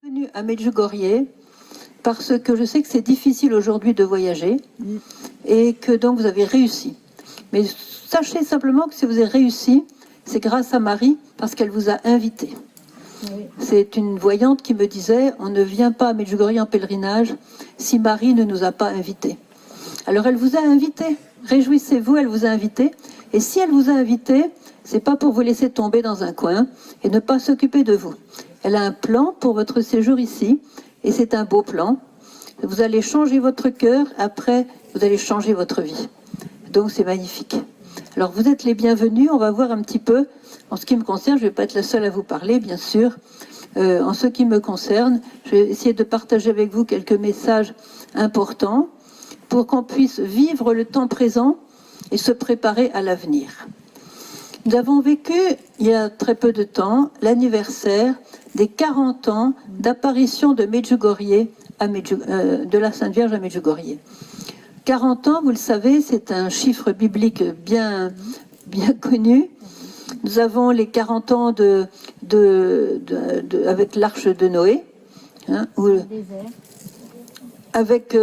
Venu à Medjugorje parce que je sais que c'est difficile aujourd'hui de voyager et que donc vous avez réussi. Mais sachez simplement que si vous avez réussi, c'est grâce à Marie parce qu'elle vous a invité. C'est une voyante qui me disait on ne vient pas à Medjugorje en pèlerinage si Marie ne nous a pas invités. Alors elle vous a invité, réjouissez-vous, elle vous a invité. Et si elle vous a invité, c'est pas pour vous laisser tomber dans un coin et ne pas s'occuper de vous. Elle a un plan pour votre séjour ici, et c'est un beau plan. Vous allez changer votre cœur, après vous allez changer votre vie. Donc c'est magnifique. Alors vous êtes les bienvenus, on va voir un petit peu, en ce qui me concerne, je ne vais pas être la seule à vous parler, bien sûr. En ce qui me concerne, je vais essayer de partager avec vous quelques messages importants pour qu'on puisse vivre le temps présent et se préparer à l'avenir. Nous avons vécu, il y a très peu de temps, l'anniversaire des 40 ans d'apparition de Medjugorje, de la Sainte Vierge à Medjugorje. 40 ans, vous le savez, c'est un chiffre biblique bien connu. Nous avons les 40 ans avec l'arche de Noé, hein, avec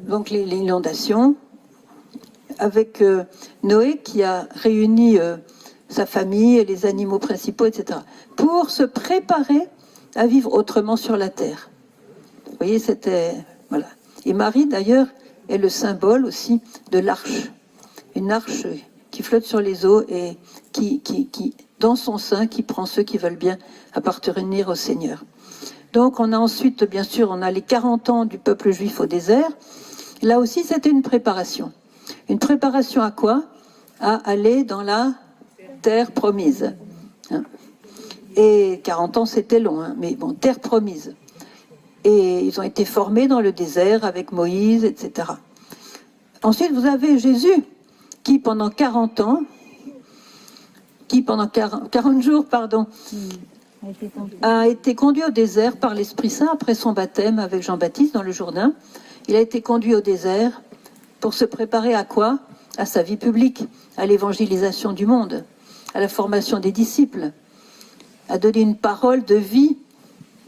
donc l'inondation, avec Noé qui a réuni sa famille et les animaux principaux, etc., pour se préparer à vivre autrement sur la terre. Vous voyez, c'était... Voilà. Et Marie, d'ailleurs, est le symbole aussi de l'arche. Une arche qui flotte sur les eaux et qui dans son sein, qui prend ceux qui veulent bien appartenir au Seigneur. Donc, on a ensuite, bien sûr, on a les 40 ans du peuple juif au désert. Là aussi, c'était une préparation. Une préparation à quoi? À aller dans la terre promise. Et 40 ans, c'était long, hein, mais bon, terre promise. Et ils ont été formés dans le désert avec Moïse, etc. Ensuite, vous avez Jésus, qui pendant 40 ans, 40 jours, pardon, a été conduit au désert par l'Esprit Saint après son baptême avec Jean-Baptiste dans le Jourdain. Il a été conduit au désert pour se préparer à quoi? À sa vie publique, à l'évangélisation du monde, à la formation des disciples, à donner une parole de vie,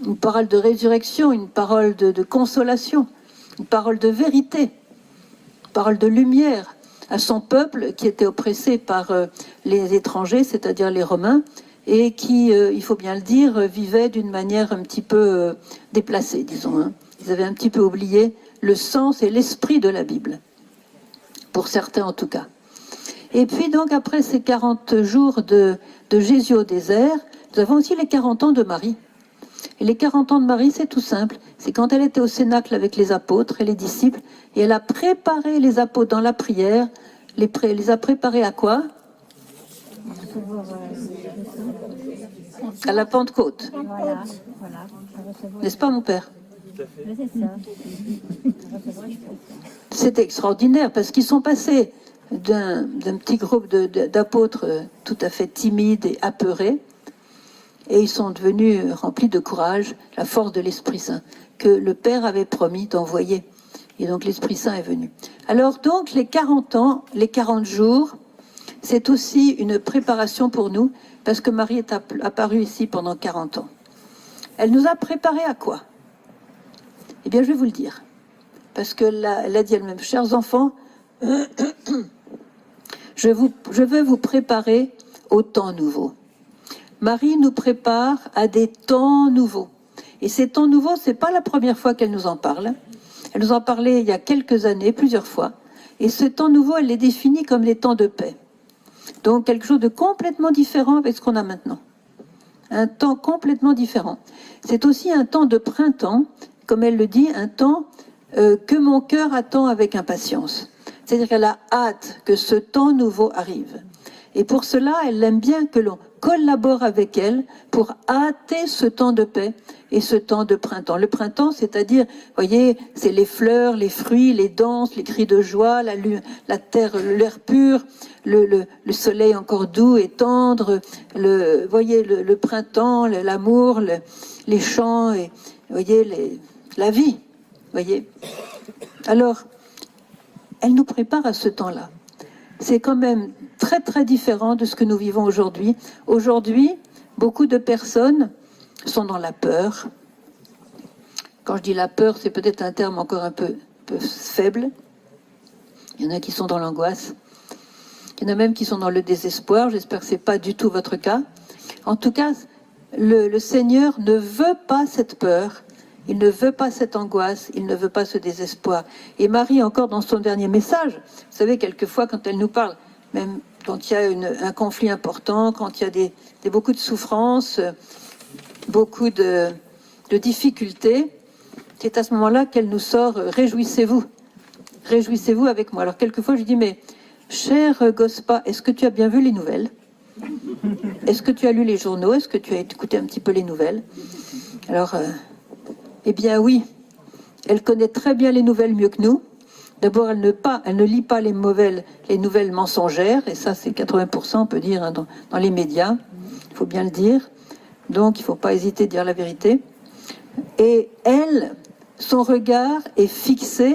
une parole de résurrection, une parole de consolation, une parole de vérité, une parole de lumière à son peuple qui était oppressé par les étrangers, c'est-à-dire les Romains, et qui, il faut bien le dire, vivaient d'une manière un petit peu déplacée, disons. Hein. Ils avaient un petit peu oublié le sens et l'esprit de la Bible, pour certains en tout cas. Et puis donc après ces 40 jours de Jésus au désert, nous avons aussi les 40 ans de Marie. Et les 40 ans de Marie, c'est tout simple. C'est quand elle était au cénacle avec les apôtres et les disciples, et elle a préparé les apôtres dans la prière, les a préparés à quoi? À la Pentecôte. N'est-ce pas, mon père? C'est extraordinaire, parce qu'ils sont passés d'un petit groupe d'apôtres tout à fait timides et apeurés, et ils sont devenus remplis de courage, la force de l'Esprit Saint, que le Père avait promis d'envoyer. Et donc l'Esprit Saint est venu. Alors donc les 40 ans, les 40 jours, c'est aussi une préparation pour nous, parce que Marie est apparue ici pendant 40 ans. Elle nous a préparés à quoi? Eh bien, je vais vous le dire. Parce qu'elle a dit elle-même, chers enfants, je veux vous préparer au temps nouveau. Marie nous prépare à des temps nouveaux. Et ces temps nouveaux, c'est pas la première fois qu'elle nous en parle. Elle nous en parlait il y a quelques années, plusieurs fois. Et ce temps nouveau, elle les définit comme les temps de paix. Donc quelque chose de complètement différent avec ce qu'on a maintenant. Un temps complètement différent. C'est aussi un temps de printemps, comme elle le dit, un temps que mon cœur attend avec impatience. C'est-à-dire qu'elle a hâte que ce temps nouveau arrive. Et pour cela, elle aime bien que l'on collabore avec elle pour hâter ce temps de paix et ce temps de printemps. Le printemps, c'est-à-dire, vous voyez, c'est les fleurs, les fruits, les danses, les cris de joie, la terre, l'air pur, le soleil encore doux et tendre, vous voyez, le printemps, l'amour, les chants, et, vous voyez, la vie, vous voyez. Alors, elle nous prépare à ce temps-là. C'est quand même très très différent de ce que nous vivons aujourd'hui. Aujourd'hui, beaucoup de personnes sont dans la peur, Quand je dis la peur, c'est peut-être un terme encore un peu faible. Il y en a qui sont dans l'angoisse. Il y en a même qui sont dans le désespoir. J'espère que ce n'est pas du tout votre cas. En tout cas, le Seigneur ne veut pas cette peur. Il ne veut pas cette angoisse. Il ne veut pas ce désespoir. Et Marie, encore dans son dernier message, vous savez, quelquefois, quand elle nous parle, même quand il y a un conflit important, quand il y a beaucoup de souffrances, beaucoup de difficultés, c'est à ce moment-là qu'elle nous sort « Réjouissez-vous ». Réjouissez-vous avec moi. Alors, quelquefois, je dis, mais cher Gospa, est-ce que tu as bien vu les nouvelles? Est-ce que tu as lu les journaux? Est-ce que tu as écouté un petit peu les nouvelles? Alors, eh bien oui, elle connaît très bien les nouvelles mieux que nous. D'abord, elle ne lit pas les nouvelles mensongères, et ça, c'est 80%, on peut dire, hein, dans les médias. Il faut bien le dire. Donc, il ne faut pas hésiter à dire la vérité. Et elle, son regard est fixé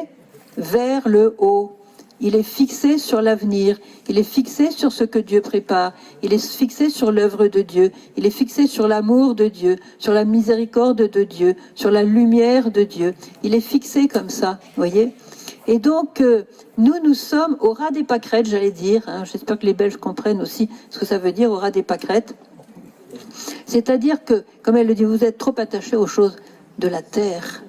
vers le haut. Il est fixé sur l'avenir. Il est fixé sur ce que Dieu prépare. Il est fixé sur l'œuvre de Dieu. Il est fixé sur l'amour de Dieu, sur la miséricorde de Dieu, sur la lumière de Dieu. Il est fixé comme ça, voyez. Et donc, nous sommes au ras des pâquerettes, j'allais dire. Hein, j'espère que les Belges comprennent aussi ce que ça veut dire, au ras des pâquerettes. C'est-à-dire que, comme elle le dit, vous êtes trop attachés aux choses de la terre.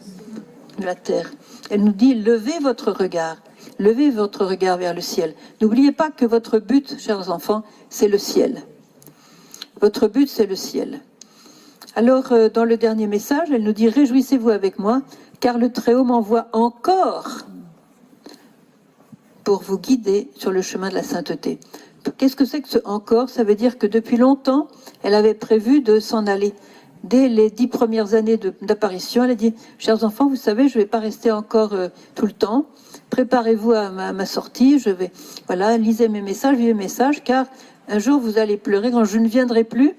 De la terre. Elle nous dit, levez votre regard vers le ciel. N'oubliez pas que votre but, chers enfants, c'est le ciel. Votre but, c'est le ciel. Alors, dans le dernier message, elle nous dit, réjouissez-vous avec moi, car le Très-Haut m'envoie encore pour vous guider sur le chemin de la sainteté. Qu'est-ce que c'est que ce « encore » ? Ça veut dire que depuis longtemps, elle avait prévu de s'en aller. Dès les 10 premières années d'apparition, elle a dit « Chers enfants, vous savez, je ne vais pas rester encore tout le temps. Préparez-vous à ma sortie. Lisez mes messages, vivez mes messages, car un jour, vous allez pleurer. Quand je ne viendrai plus,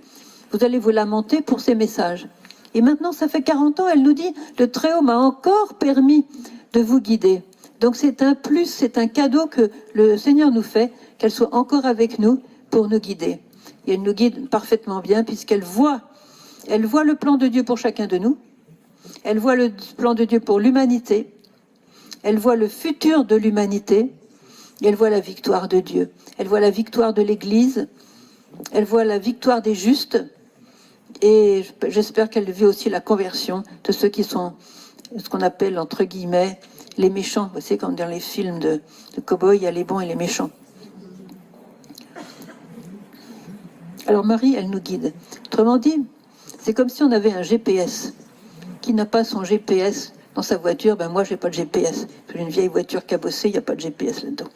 vous allez vous lamenter pour ces messages. » Et maintenant, ça fait 40 ans, elle nous dit « Le Très-Haut m'a encore permis de vous guider. » Donc c'est un plus, c'est un cadeau que le Seigneur nous fait, qu'elle soit encore avec nous pour nous guider. Et elle nous guide parfaitement bien puisqu'elle voit le plan de Dieu pour chacun de nous, elle voit le plan de Dieu pour l'humanité, elle voit le futur de l'humanité, et elle voit la victoire de Dieu. Elle voit la victoire de l'Église, elle voit la victoire des justes, et j'espère qu'elle vit aussi la conversion de ceux qui sont ce qu'on appelle, entre guillemets, les méchants. Vous savez, comme dans les films de cow-boys, il y a les bons et les méchants. Alors Marie, elle nous guide. Autrement dit, c'est comme si on avait un GPS. Qui n'a pas son GPS dans sa voiture? Ben moi, j'ai pas de GPS. J'ai une vieille voiture cabossée, il n'y a pas de GPS là-dedans.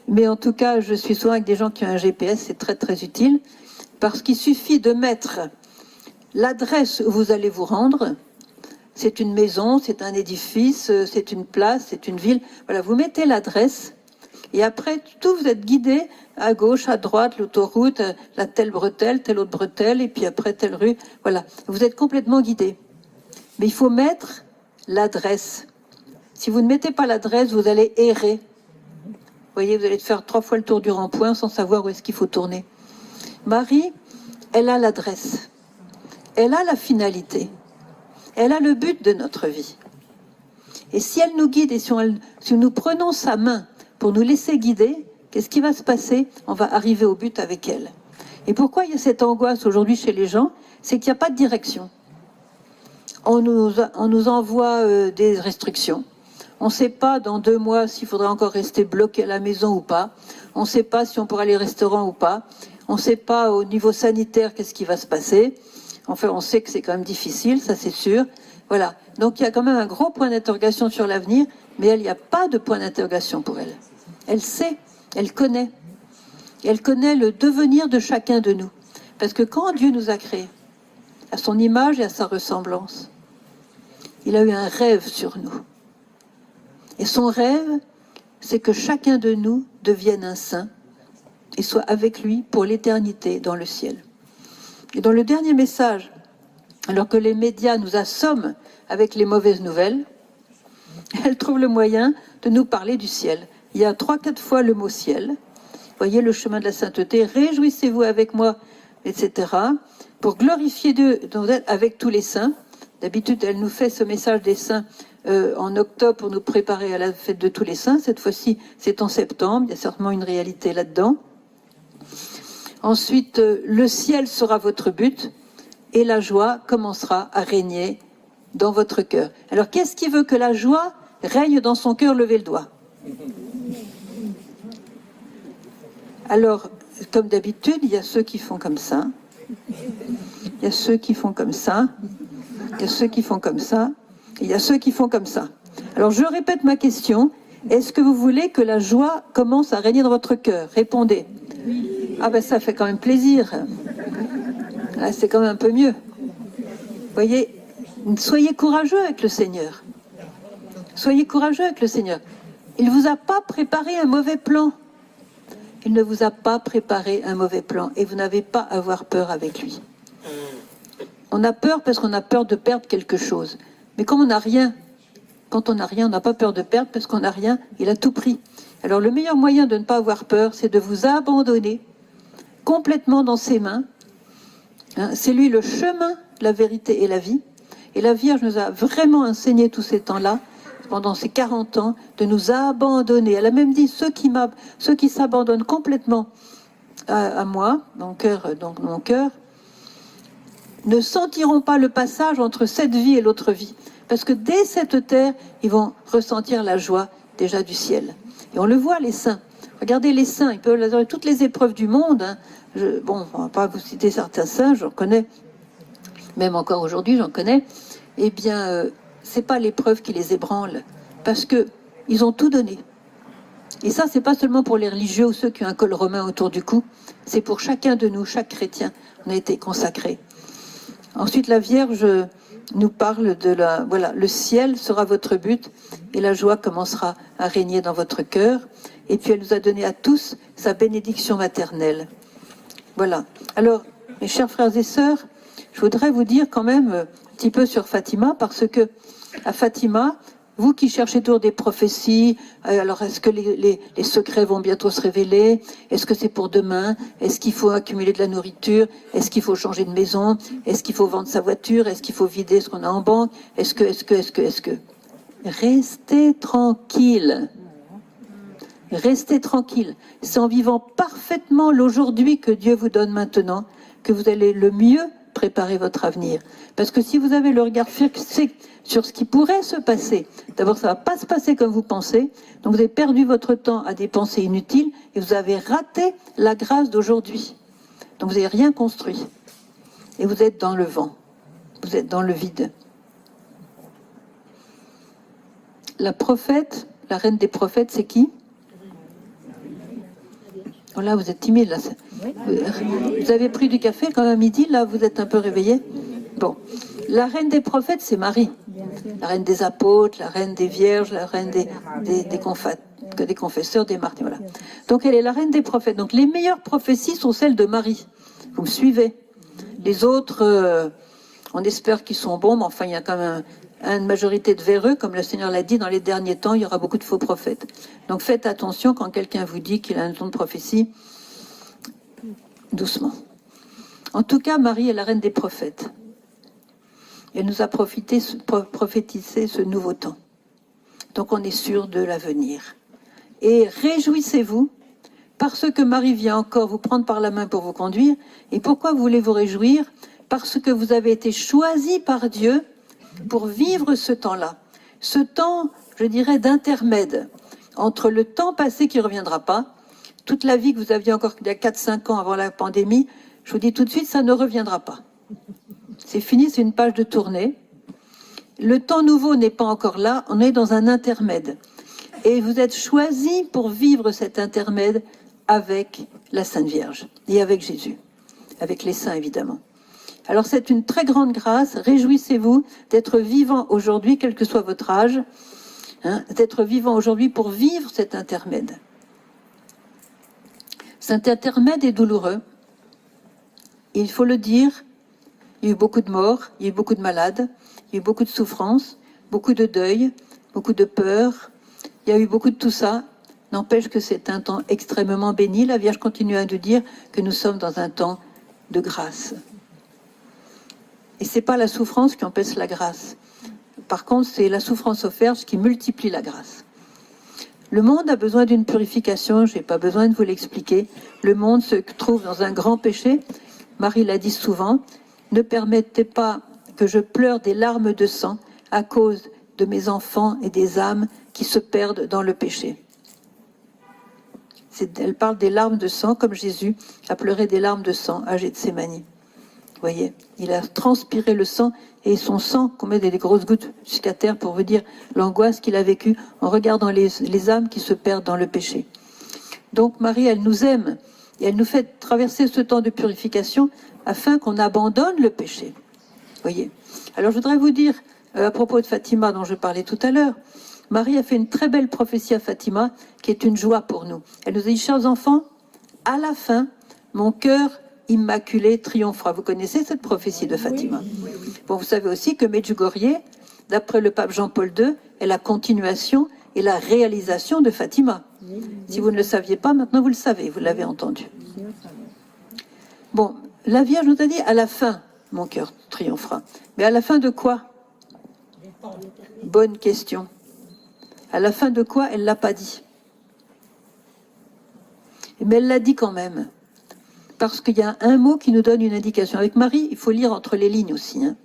Mais en tout cas, je suis souvent avec des gens qui ont un GPS, c'est très très utile, parce qu'il suffit de mettre l'adresse où vous allez vous rendre. C'est une maison, c'est un édifice, c'est une place, c'est une ville. Voilà, vous mettez l'adresse et après, tout vous êtes guidé à gauche, à droite, l'autoroute, la telle bretelle, telle autre bretelle, et puis après telle rue. Voilà, vous êtes complètement guidé. Mais il faut mettre l'adresse. Si vous ne mettez pas l'adresse, vous allez errer. Vous voyez, vous allez faire 3 fois le tour du rond-point sans savoir où est-ce qu'il faut tourner. Marie, elle a l'adresse. Elle a la finalité. Elle a le but de notre vie. Et si elle nous guide et si nous prenons sa main pour nous laisser guider, qu'est-ce qui va se passer? On va arriver au but avec elle. Et pourquoi il y a cette angoisse aujourd'hui chez les gens? C'est qu'il n'y a pas de direction. On nous envoie des restrictions. On ne sait pas dans 2 mois s'il faudra encore rester bloqué à la maison ou pas. On ne sait pas si on pourra aller au restaurant ou pas. On ne sait pas au niveau sanitaire qu'est-ce qui va se passer. Enfin, on sait que c'est quand même difficile, ça c'est sûr. Voilà. Donc il y a quand même un gros point d'interrogation sur l'avenir, mais il n'y a pas de point d'interrogation pour elle. Elle sait, elle connaît. Et elle connaît le devenir de chacun de nous. Parce que quand Dieu nous a créés, à son image et à sa ressemblance, il a eu un rêve sur nous. Et son rêve, c'est que chacun de nous devienne un saint et soit avec lui pour l'éternité dans le ciel. Et dans le dernier message, alors que les médias nous assomment avec les mauvaises nouvelles, elle trouve le moyen de nous parler du ciel. Il y a 3-4 fois le mot ciel. Voyez le chemin de la sainteté. Réjouissez-vous avec moi etc., pour glorifier Dieu avec tous les saints. D'habitude, elle nous fait ce message des saints en octobre pour nous préparer à la fête de tous les saints. Cette fois-ci, c'est en septembre. Il y a certainement une réalité là-dedans. Ensuite, le ciel sera votre but et la joie commencera à régner dans votre cœur. Alors, qu'est-ce qui veut que la joie règne dans son cœur? Levez le doigt. Alors, comme d'habitude, il y a ceux qui font comme ça. Il y a ceux qui font comme ça. Il y a ceux qui font comme ça. Et il y a ceux qui font comme ça. Alors, je répète ma question. Est-ce que vous voulez que la joie commence à régner dans votre cœur? Répondez. Ah ben, ça fait quand même plaisir. Là, c'est quand même un peu mieux. Voyez, soyez courageux avec le Seigneur. Soyez courageux avec le Seigneur. Il ne vous a pas préparé un mauvais plan. Il ne vous a pas préparé un mauvais plan et vous n'avez pas à avoir peur avec lui. On a peur parce qu'on a peur de perdre quelque chose. Mais comme on n'a rien, quand on n'a rien, on n'a pas peur de perdre parce qu'on n'a rien, il a tout pris. Alors le meilleur moyen de ne pas avoir peur, c'est de vous abandonner complètement dans ses mains. Hein, c'est lui le chemin, la vérité et la vie. Et la Vierge nous a vraiment enseigné tous ces temps-là, pendant ces 40 ans, de nous abandonner. Elle a même dit, ceux qui s'abandonnent complètement à moi, mon cœur, ne sentiront pas le passage entre cette vie et l'autre vie. Parce que dès cette terre, ils vont ressentir la joie déjà du ciel. Et on le voit, les saints. Regardez les saints, ils peuvent avoir toutes les épreuves du monde. Hein. Bon, on ne va pas vous citer certains saints, j'en connais. Même encore aujourd'hui, j'en connais. Eh bien, c'est pas l'épreuve qui les ébranle. Parce qu'ils ont tout donné. Et ça, c'est pas seulement pour les religieux ou ceux qui ont un col romain autour du cou. C'est pour chacun de nous, chaque chrétien. On a été consacrés. Ensuite, la Vierge nous parle de voilà, le ciel sera votre but et la joie commencera à régner dans votre cœur. Et puis, elle nous a donné à tous sa bénédiction maternelle. Voilà. Alors, mes chers frères et sœurs, je voudrais vous dire quand même un petit peu sur Fatima, parce que à Fatima, vous qui cherchez toujours des prophéties, alors est-ce que les secrets vont bientôt se révéler? Est-ce que c'est pour demain? Est-ce qu'il faut accumuler de la nourriture? Est-ce qu'il faut changer de maison? Est-ce qu'il faut vendre sa voiture? Est-ce qu'il faut vider ce qu'on a en banque? Est-ce que Restez tranquille. Restez tranquille. C'est en vivant parfaitement l'aujourd'hui que Dieu vous donne maintenant que vous allez le mieux préparer votre avenir. Parce que si vous avez le regard fixé sur ce qui pourrait se passer, d'abord ça ne va pas se passer comme vous pensez, donc vous avez perdu votre temps à des pensées inutiles et vous avez raté la grâce d'aujourd'hui. Donc vous n'avez rien construit. Et vous êtes dans le vent. Vous êtes dans le vide. La prophète, la reine des prophètes, c'est qui? Oh là, vous êtes timide, là. Vous avez pris du café quand même à midi, là, vous êtes un peu réveillé. Bon. La reine des prophètes, c'est Marie. La reine des apôtres, la reine des vierges, la reine des confesseurs, des martyrs, voilà. Donc, elle est la reine des prophètes. Donc, les meilleures prophéties sont celles de Marie. Vous me suivez? Les autres, on espère qu'ils sont bons, mais enfin, il y a quand même une majorité de véreux, comme le Seigneur l'a dit, dans les derniers temps, il y aura beaucoup de faux prophètes. Donc faites attention quand quelqu'un vous dit qu'il a un don de prophétie, doucement. En tout cas, Marie est la reine des prophètes. Elle nous a prophétisé ce nouveau temps. Donc on est sûr de l'avenir. Et réjouissez-vous, parce que Marie vient encore vous prendre par la main pour vous conduire. Et pourquoi voulez vous réjouir? Parce que vous avez été choisis par Dieu pour vivre ce temps-là. Ce temps, je dirais, d'intermède entre le temps passé qui ne reviendra pas, toute la vie que vous aviez encore il y a 4-5 ans avant la pandémie, je vous dis tout de suite, ça ne reviendra pas. C'est fini, c'est une page de tournée. Le temps nouveau n'est pas encore là, on est dans un intermède. Et vous êtes choisis pour vivre cet intermède avec la Sainte Vierge et avec Jésus, avec les saints évidemment. Alors c'est une très grande grâce, réjouissez-vous d'être vivant aujourd'hui, quel que soit votre âge, hein, d'être vivant aujourd'hui pour vivre cet intermède. Cet intermède est douloureux, il faut le dire, il y a eu beaucoup de morts, il y a eu beaucoup de malades, il y a eu beaucoup de souffrances, beaucoup de deuil, beaucoup de peur, il y a eu beaucoup de tout ça. N'empêche que c'est un temps extrêmement béni. La Vierge continue à nous dire que nous sommes dans un temps de grâce. Et ce n'est pas la souffrance qui empêche la grâce. Par contre, c'est la souffrance offerte qui multiplie la grâce. Le monde a besoin d'une purification, je n'ai pas besoin de vous l'expliquer. Le monde se trouve dans un grand péché. Marie l'a dit souvent, ne permettez pas que je pleure des larmes de sang à cause de mes enfants et des âmes qui se perdent dans le péché. Elle parle des larmes de sang, comme Jésus a pleuré des larmes de sang à Gethsémani. Vous voyez, il a transpiré le sang, et son sang, qu'on met des grosses gouttes jusqu'à terre pour vous dire l'angoisse qu'il a vécue en regardant les âmes qui se perdent dans le péché. Donc Marie, elle nous aime, et elle nous fait traverser ce temps de purification afin qu'on abandonne le péché. Vous voyez. Alors je voudrais vous dire, à propos de Fatima dont je parlais tout à l'heure, Marie a fait une très belle prophétie à Fatima qui est une joie pour nous. Elle nous a dit, chers enfants, à la fin, mon cœur immaculé triomphera. Vous connaissez cette prophétie de Fatima? Bon, vous savez aussi que Medjugorje, d'après le pape Jean-Paul II, est la continuation et la réalisation de Fatima. Si vous ne le saviez pas, maintenant vous le savez, vous l'avez entendu. Bon, la Vierge nous a dit, à la fin, mon cœur triomphera. Mais à la fin de quoi? Bonne question. À la fin de quoi? Elle ne l'a pas dit. Mais elle l'a dit quand même. Parce qu'il y a un mot qui nous donne une indication. Avec Marie, il faut lire entre les lignes aussi. Hein.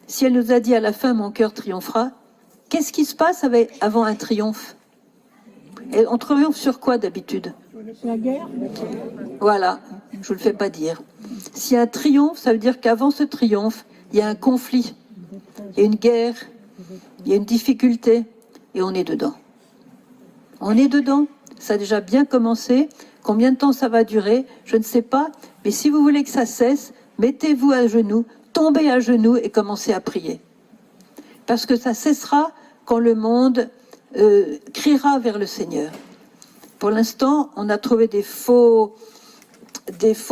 Si elle nous a dit à la fin, mon cœur triomphera, qu'est-ce qui se passe avant un triomphe? Et on triomphe sur quoi d'habitude? La guerre. Voilà, je ne vous le fais pas dire. S'il y a un triomphe, ça veut dire qu'avant ce triomphe, il y a un conflit, il y a une guerre, il y a une difficulté, et on est dedans. On est dedans, ça a déjà bien commencé. Combien de temps ça va durer, je ne sais pas, mais si vous voulez que ça cesse, mettez-vous à genoux, tombez à genoux et commencez à prier. Parce que ça cessera quand le monde criera vers le Seigneur. Pour l'instant, on a trouvé des faux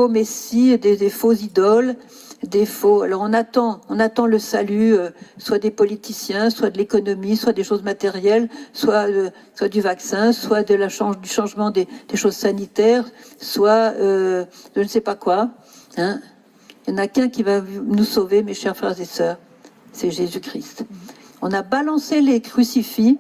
messies, des faux idoles, des faux. Alors on attend le salut, soit des politiciens, soit de l'économie, soit des choses matérielles, soit du vaccin, soit du changement des choses sanitaires, soit je ne sais pas quoi. Hein. Il n'y en a qu'un qui va nous sauver, mes chers frères et sœurs, c'est Jésus-Christ. On a balancé les crucifix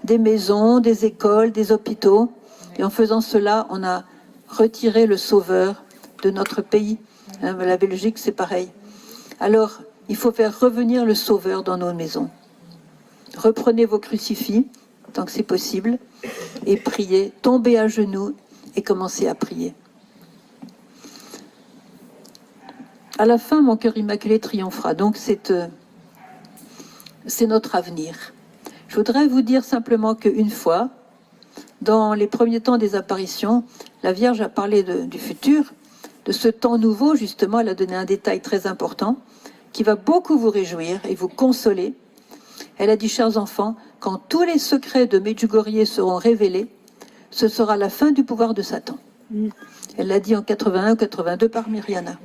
des maisons, des écoles, des hôpitaux, et en faisant cela, on a retiré le sauveur de notre pays. La Belgique, c'est pareil. Alors, il faut faire revenir le Sauveur dans nos maisons. Reprenez vos crucifix, tant que c'est possible, et priez, tombez à genoux et commencez à prier. À la fin, mon cœur immaculé triomphera. Donc, c'est notre avenir. Je voudrais vous dire simplement qu'une fois, dans les premiers temps des apparitions, la Vierge a parlé du futur, de ce temps nouveau, justement. Elle a donné un détail très important qui va beaucoup vous réjouir et vous consoler. Elle a dit, chers enfants, quand tous les secrets de Medjugorje seront révélés, ce sera la fin du pouvoir de Satan. Elle l'a dit en 81 ou 82 par Myriana.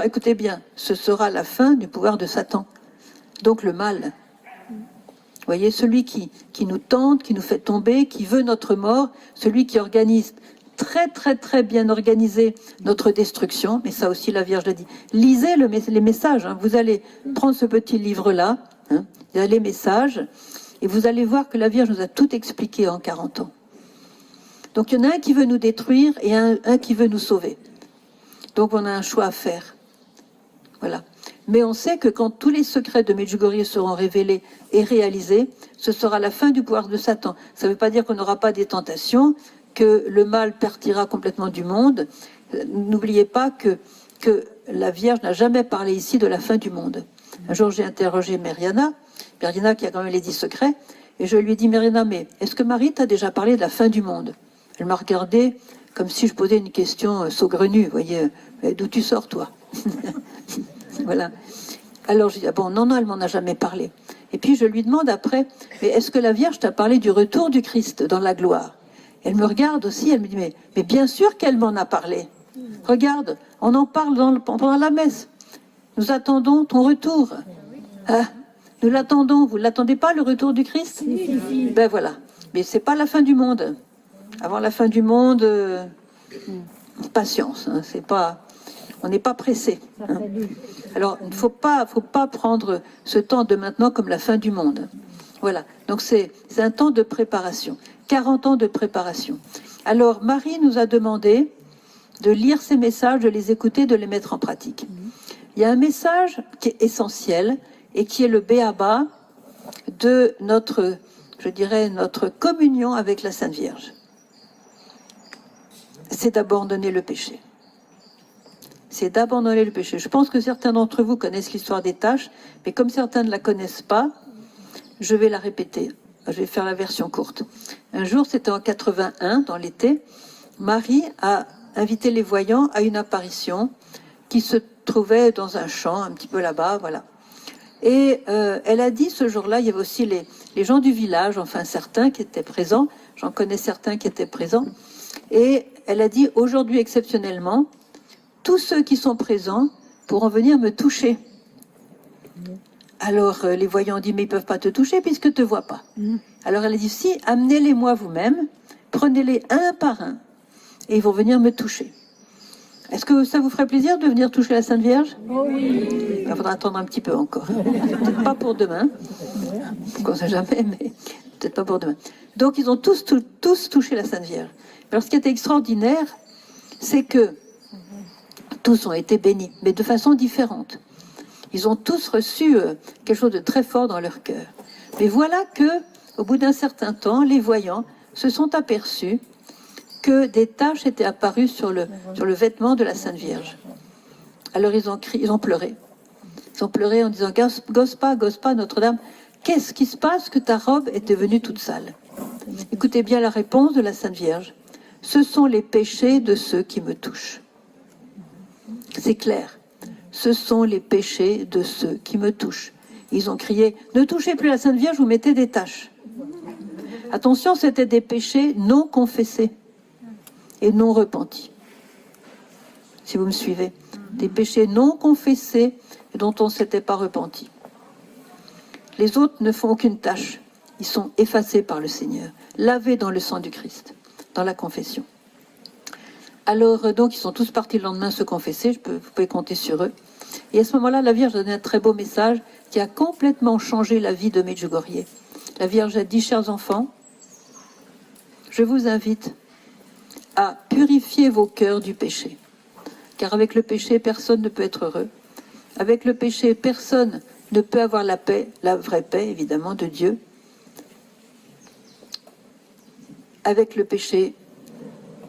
Écoutez bien, ce sera la fin du pouvoir de Satan. Donc le mal. Vous voyez, celui qui nous tente, qui nous fait tomber, qui veut notre mort, celui qui organise très très très bien organisé notre destruction, mais ça aussi la Vierge l'a dit. Lisez les messages, hein. Vous allez prendre ce petit livre-là, hein, les messages, et vous allez voir que la Vierge nous a tout expliqué en 40 ans. Donc il y en a un qui veut nous détruire et un qui veut nous sauver. Donc on a un choix à faire. Voilà. Mais on sait que quand tous les secrets de Medjugorje seront révélés et réalisés, ce sera la fin du pouvoir de Satan. Ça ne veut pas dire qu'on n'aura pas des tentations, que le mal partira complètement du monde. N'oubliez pas que la Vierge n'a jamais parlé ici de la fin du monde. Un jour, j'ai interrogé Myriana qui a quand même les 10 secrets, et je lui ai dit, Myriana, mais est-ce que Marie t'a déjà parlé de la fin du monde? Elle m'a regardé comme si je posais une question saugrenue, vous voyez, d'où tu sors, toi? Voilà. Alors, je dis, ah bon, non, elle m'en a jamais parlé. Et puis, je lui demande après, mais est-ce que la Vierge t'a parlé du retour du Christ dans la gloire? Elle me regarde aussi, elle me dit, mais bien sûr qu'elle m'en a parlé. Regarde, on en parle pendant la messe. Nous attendons ton retour. Ah, nous l'attendons. Vous ne l'attendez pas, le retour du Christ? Ben voilà. Mais ce n'est pas la fin du monde. Avant la fin du monde, patience, hein, on n'est pas pressé. Hein. Alors, il ne faut pas prendre ce temps de maintenant comme la fin du monde. Voilà, donc c'est un temps de préparation, 40 ans de préparation. Alors, Marie nous a demandé de lire ces messages, de les écouter, de les mettre en pratique. Il y a un message qui est essentiel et qui est le béaba de notre, je dirais, notre communion avec la Sainte Vierge. C'est d'abandonner le péché. C'est d'abandonner le péché. Je pense que certains d'entre vous connaissent l'histoire des tâches, mais comme certains ne la connaissent pas, je vais la répéter. Je vais faire la version courte. Un jour, c'était en 81, dans l'été, Marie a invité les voyants à une apparition qui se trouvait dans un champ, un petit peu là-bas, voilà. Et elle a dit, ce jour-là, il y avait aussi les gens du village, enfin certains qui étaient présents, j'en connais certains qui étaient présents, et elle a dit, aujourd'hui exceptionnellement, tous ceux qui sont présents pourront venir me toucher. Alors les voyants ont dit, mais ils ne peuvent pas te toucher puisque tu ne te vois pas. Alors elle a dit, si, amenez-les-moi vous-même, prenez-les un par un, et ils vont venir me toucher. Est-ce que ça vous ferait plaisir de venir toucher la Sainte Vierge? Oui. Il faudra attendre un petit peu encore. Peut-être pas pour demain. On ne sait jamais, mais peut-être pas pour demain. Donc ils ont tous touché la Sainte Vierge. Alors ce qui était extraordinaire, c'est que tous ont été bénis, mais de façon différente. Ils ont tous reçu quelque chose de très fort dans leur cœur. Mais voilà que, au bout d'un certain temps, les voyants se sont aperçus que des taches étaient apparues sur le vêtement de la Sainte Vierge. Alors ils ont crié, ils ont pleuré. Ils ont pleuré en disant, gosse pas, Notre-Dame, qu'est-ce qui se passe que ta robe est devenue toute sale? Écoutez bien la réponse de la Sainte Vierge. Ce sont les péchés de ceux qui me touchent. C'est clair. Ce sont les péchés de ceux qui me touchent. Ils ont crié, ne touchez plus la Sainte Vierge, vous mettez des taches. Attention, c'était des péchés non confessés et non repentis. Si vous me suivez. Des péchés non confessés et dont on ne s'était pas repenti. Les autres ne font aucune tâche. Ils sont effacés par le Seigneur, lavés dans le sang du Christ, dans la confession. Alors, donc, ils sont tous partis le lendemain se confesser, vous pouvez compter sur eux. Et à ce moment-là, la Vierge a donné un très beau message qui a complètement changé la vie de Medjugorje. La Vierge a dit, chers enfants, je vous invite à purifier vos cœurs du péché. Car avec le péché, personne ne peut être heureux. Avec le péché, personne ne peut avoir la paix, la vraie paix, évidemment, de Dieu. Avec le péché,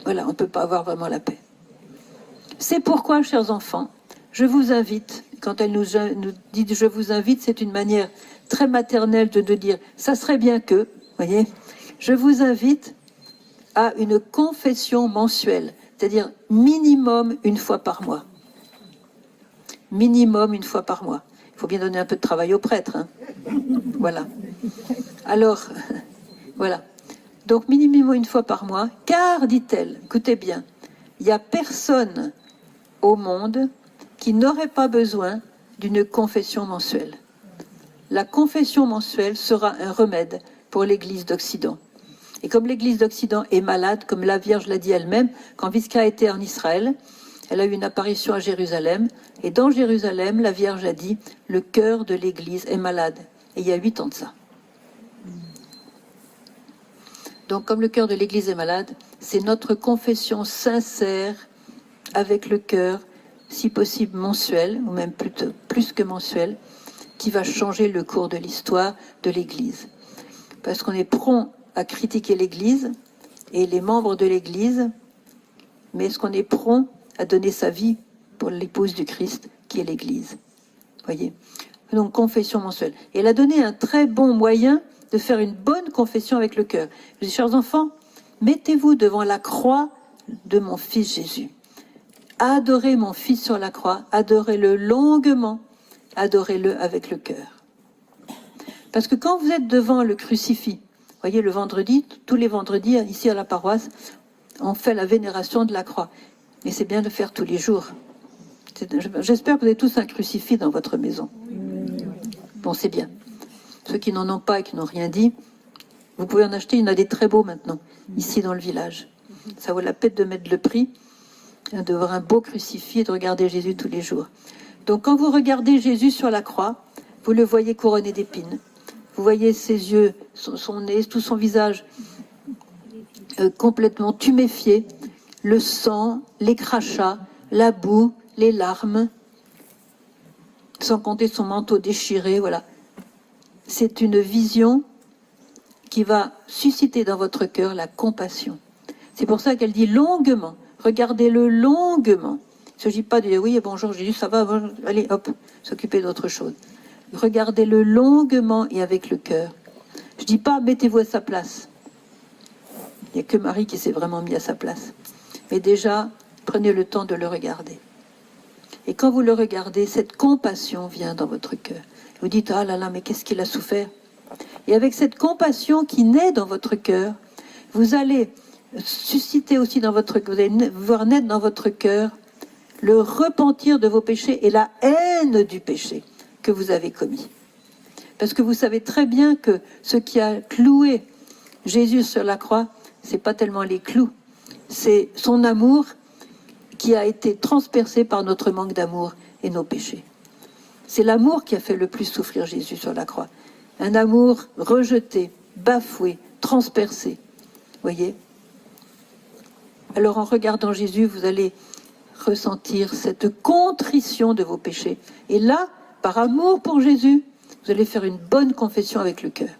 voilà, on ne peut pas avoir vraiment la paix. C'est pourquoi, chers enfants, je vous invite, quand elle nous dit « je vous invite », c'est une manière très maternelle de dire « ça serait bien que », voyez, je vous invite à une confession mensuelle, c'est-à-dire minimum une fois par mois. Minimum une fois par mois. Il faut bien donner un peu de travail au prêtre. Hein. Voilà. Alors, voilà. Donc minimum une fois par mois, car, dit-elle, écoutez bien, il n'y a personne au monde qui n'aurait pas besoin d'une confession mensuelle. La confession mensuelle sera un remède pour l'Église d'Occident. Et comme l'Église d'Occident est malade, comme la Vierge l'a dit elle-même, quand Visca était en Israël, elle a eu une apparition à Jérusalem, et dans Jérusalem, la Vierge a dit « le cœur de l'Église est malade ». Et il y a 8 ans de ça. Donc comme le cœur de l'Église est malade, c'est notre confession sincère, avec le cœur, si possible mensuelle, ou même plus que mensuelle, qui va changer le cours de l'histoire de l'Église. Parce qu'on est prompt à critiquer l'Église et les membres de l'Église, mais est-ce qu'on est prompt à donner sa vie pour l'épouse du Christ, qui est l'Église? Voyez. Donc confession mensuelle. Et elle a donné un très bon moyen de faire une bonne confession avec le cœur. Je dis, chers enfants, mettez-vous devant la croix de mon fils Jésus. Adorez mon fils sur la croix, adorez-le longuement, adorez-le avec le cœur. Parce que quand vous êtes devant le crucifix, voyez, le vendredi, tous les vendredis, ici à la paroisse, on fait la vénération de la croix. Mais c'est bien de le faire tous les jours. J'espère que vous avez tous un crucifix dans votre maison. Bon, c'est bien. Ceux qui n'en ont pas et qui n'ont rien dit, vous pouvez en acheter, il y en a des très beaux maintenant, ici dans le village. Ça vaut la peine de mettre le prix. de voir un beau crucifix et de regarder Jésus tous les jours. Donc quand vous regardez Jésus sur la croix, vous le voyez couronné d'épines. Vous voyez ses yeux, son nez, tout son visage complètement tuméfié, le sang, les crachats, la boue, les larmes, sans compter son manteau déchiré, voilà. C'est une vision qui va susciter dans votre cœur la compassion. C'est pour ça qu'elle dit longuement, regardez-le longuement. Il ne s'agit pas de dire oui, bonjour Jésus, ça va, allez hop, s'occuper d'autre chose. Regardez-le longuement et avec le cœur. Je ne dis pas mettez-vous à sa place. Il n'y a que Marie qui s'est vraiment mis à sa place. Mais déjà, prenez le temps de le regarder. Et quand vous le regardez, cette compassion vient dans votre cœur. Vous dites, ah là là, mais qu'est-ce qu'il a souffert? Et avec cette compassion qui naît dans votre cœur, vous allez susciter aussi dans votre cœur, vous allez voir naître dans votre cœur le repentir de vos péchés et la haine du péché que vous avez commis. Parce que vous savez très bien que ce qui a cloué Jésus sur la croix, c'est pas tellement les clous, c'est son amour qui a été transpercé par notre manque d'amour et nos péchés. C'est l'amour qui a fait le plus souffrir Jésus sur la croix. Un amour rejeté, bafoué, transpercé. Voyez? Alors en regardant Jésus, vous allez ressentir cette contrition de vos péchés. Et là, par amour pour Jésus, vous allez faire une bonne confession avec le cœur.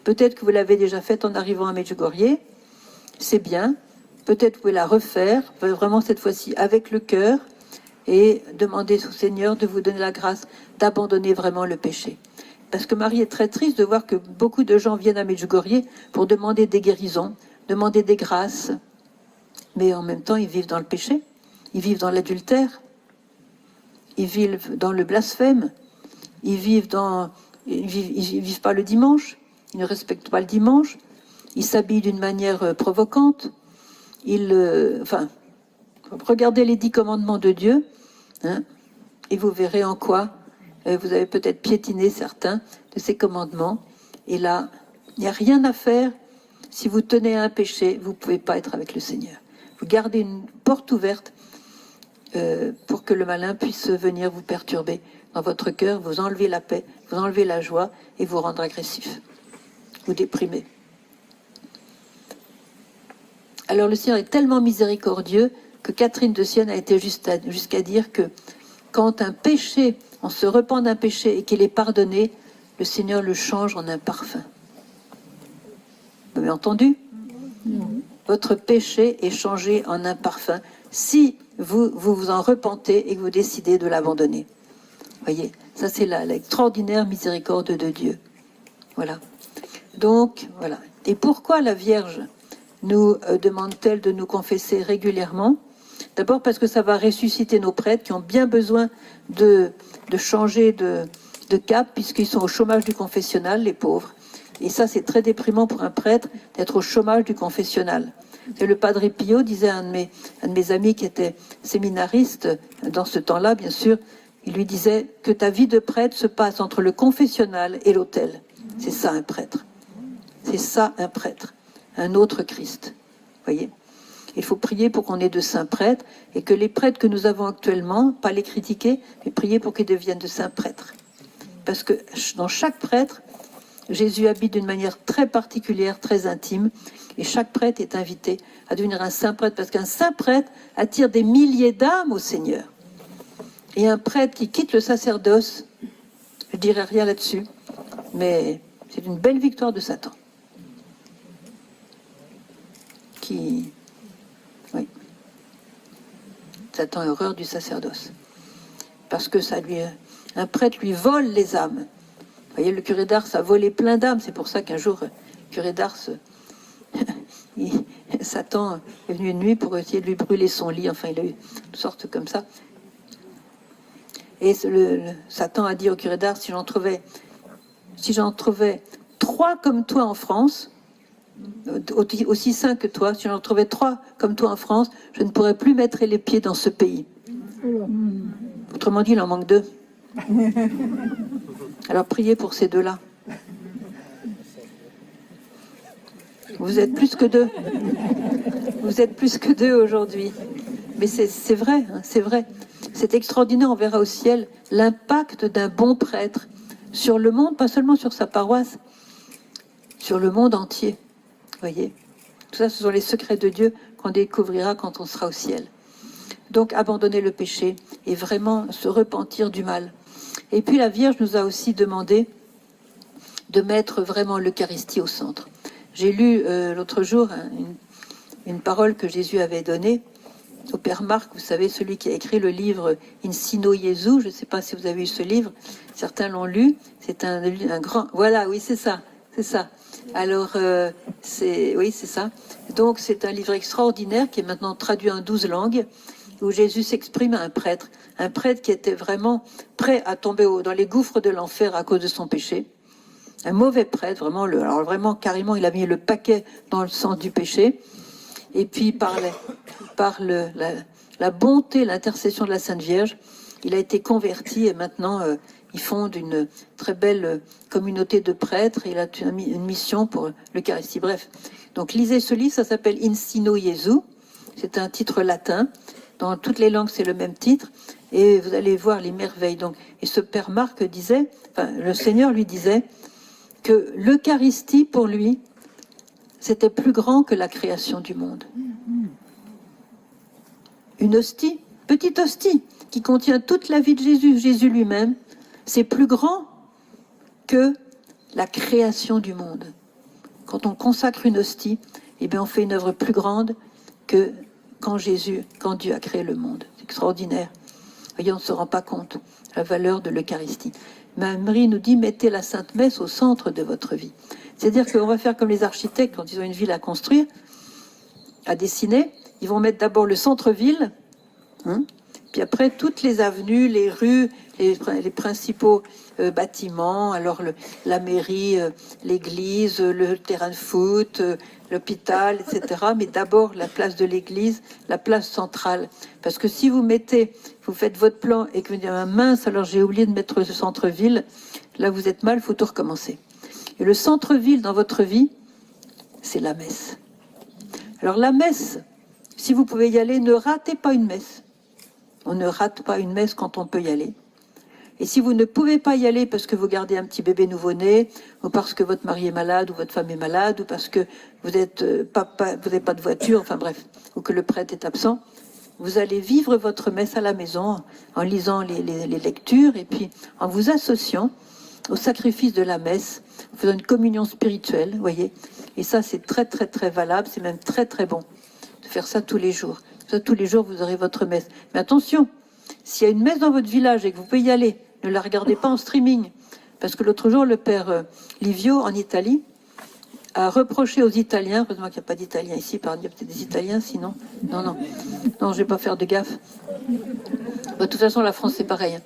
Peut-être que vous l'avez déjà faite en arrivant à Medjugorje, c'est bien. Peut-être vous pouvez la refaire, vraiment cette fois-ci avec le cœur, et demander au Seigneur de vous donner la grâce d'abandonner vraiment le péché. Parce que Marie est très triste de voir que beaucoup de gens viennent à Medjugorje pour demander des guérisons, demander des grâces, mais en même temps ils vivent dans le péché, ils vivent dans l'adultère, ils vivent dans le blasphème, ils vivent pas le dimanche, ils ne respectent pas le dimanche, ils s'habillent d'une manière provocante, regardez les 10 commandements de Dieu, hein, et vous verrez en quoi vous avez peut-être piétiné certains de ces commandements. Et là, il n'y a rien à faire. Si vous tenez à un péché, vous ne pouvez pas être avec le Seigneur. Vous gardez une porte ouverte pour que le malin puisse venir vous perturber dans votre cœur, vous enlever la paix, vous enlever la joie et vous rendre agressif, vous déprimer. Alors le Seigneur est tellement miséricordieux que Catherine de Sienne a été jusqu'à dire que quand un péché, on se repent d'un péché et qu'il est pardonné, le Seigneur le change en un parfum. Vous avez entendu? Votre péché est changé en un parfum si vous en repentez et que vous décidez de l'abandonner. Voyez, ça c'est l'extraordinaire miséricorde de Dieu. Voilà. Donc, voilà. Et pourquoi la Vierge nous demande-t-elle de nous confesser régulièrement? D'abord parce que ça va ressusciter nos prêtres qui ont bien besoin de changer de cap, puisqu'ils sont au chômage du confessionnal, les pauvres. Et ça, c'est très déprimant pour un prêtre d'être au chômage du confessionnal. Et le Padre Pio disait à un de mes amis qui était séminariste dans ce temps-là, bien sûr, il lui disait que ta vie de prêtre se passe entre le confessionnal et l'autel. C'est ça un prêtre. C'est ça un prêtre. Un autre Christ. Voyez ? Il faut prier pour qu'on ait de saints prêtres et que les prêtres que nous avons actuellement, pas les critiquer, mais prier pour qu'ils deviennent de saints prêtres. Parce que dans chaque prêtre, Jésus habite d'une manière très particulière, très intime, et chaque prêtre est invité à devenir un saint prêtre, parce qu'un saint prêtre attire des milliers d'âmes au Seigneur. Et un prêtre qui quitte le sacerdoce, je ne dirai rien là-dessus, mais c'est une belle victoire de Satan. Oui. Satan a horreur du sacerdoce. Parce que un prêtre lui vole les âmes. Vous voyez, le curé d'Ars a volé plein d'âmes. C'est pour ça qu'un jour, le curé d'Ars, Satan est venu une nuit pour essayer de lui brûler son lit. Enfin, il a eu une sorte comme ça. Et Satan a dit au curé d'Ars, si j'en trouvais 3 comme toi en France, aussi saint que toi, si j'en trouvais 3 comme toi en France, je ne pourrais plus mettre les pieds dans ce pays. Autrement dit, il en manque 2. Alors priez pour ces 2-là. Vous êtes plus que 2. Vous êtes plus que 2 aujourd'hui. Mais c'est vrai, hein, c'est vrai. C'est extraordinaire, on verra au ciel l'impact d'un bon prêtre sur le monde, pas seulement sur sa paroisse, sur le monde entier. Vous voyez? Tout ça, ce sont les secrets de Dieu qu'on découvrira quand on sera au ciel. Donc, abandonner le péché et vraiment se repentir du mal. Et puis, la Vierge nous a aussi demandé de mettre vraiment l'Eucharistie au centre. J'ai lu l'autre jour une parole que Jésus avait donnée au Père Marc, vous savez, celui qui a écrit le livre In Sino Jesu. Je ne sais pas si vous avez eu ce livre, certains l'ont lu. C'est un grand... Voilà, oui, c'est ça, c'est ça. Alors, oui, c'est ça. Donc, c'est un livre extraordinaire qui est maintenant traduit en 12 langues, où Jésus s'exprime à un prêtre qui était vraiment prêt à tomber dans les gouffres de l'enfer à cause de son péché. Un mauvais prêtre, vraiment, alors vraiment, carrément, il a mis le paquet dans le sang du péché. Et puis, par la bonté, l'intercession de la Sainte Vierge, il a été converti et maintenant, il fonde une très belle communauté de prêtres et il a une mission pour l'Eucharistie. Bref, donc lisez ce livre, ça s'appelle In Sino Jesu. C'est un titre latin. Dans toutes les langues, c'est le même titre. Et vous allez voir les merveilles. Donc, et ce Père Marc disait, enfin, le Seigneur lui disait que l'Eucharistie, pour lui, c'était plus grand que la création du monde. Une hostie, petite hostie, qui contient toute la vie de Jésus, Jésus lui-même, c'est plus grand que la création du monde. Quand on consacre une hostie, eh bien on fait une œuvre plus grande que quand Dieu a créé le monde. C'est extraordinaire. Voyez, on ne se rend pas compte de la valeur de l'Eucharistie. Marie nous dit, mettez la Sainte Messe au centre de votre vie. C'est-à-dire qu'on va faire comme les architectes quand ils ont une ville à construire, à dessiner. Ils vont mettre d'abord le centre-ville, puis après toutes les avenues, les rues, les principaux bâtiments, alors la mairie, l'église, le terrain de foot, l'hôpital, etc. Mais d'abord la place de l'église, la place centrale. Parce que si vous faites votre plan et que vous dites, mince, alors j'ai oublié de mettre le centre-ville, là vous êtes mal, il faut tout recommencer. Et le centre-ville dans votre vie, c'est la messe. Alors la messe, si vous pouvez y aller, ne ratez pas une messe. On ne rate pas une messe quand on peut y aller. Et si vous ne pouvez pas y aller parce que vous gardez un petit bébé nouveau-né, ou parce que votre mari est malade, ou votre femme est malade, ou parce que vous n'avez pas de voiture, enfin bref, ou que le prêtre est absent, vous allez vivre votre messe à la maison en lisant les lectures et puis en vous associant au sacrifice de la messe, en faisant une communion spirituelle, vous voyez. Et ça, c'est très, très, très valable, c'est même très, très bon de faire ça tous les jours. Ça, tous les jours, vous aurez votre messe. Mais attention, s'il y a une messe dans votre village et que vous pouvez y aller, ne la regardez pas en streaming. Parce que l'autre jour, le père Livio, en Italie, a reproché aux Italiens, heureusement qu'il n'y a pas d'Italiens ici, il y a peut-être des Italiens, sinon... Non, je ne vais pas faire de gaffe. De toute façon, la France, c'est pareil.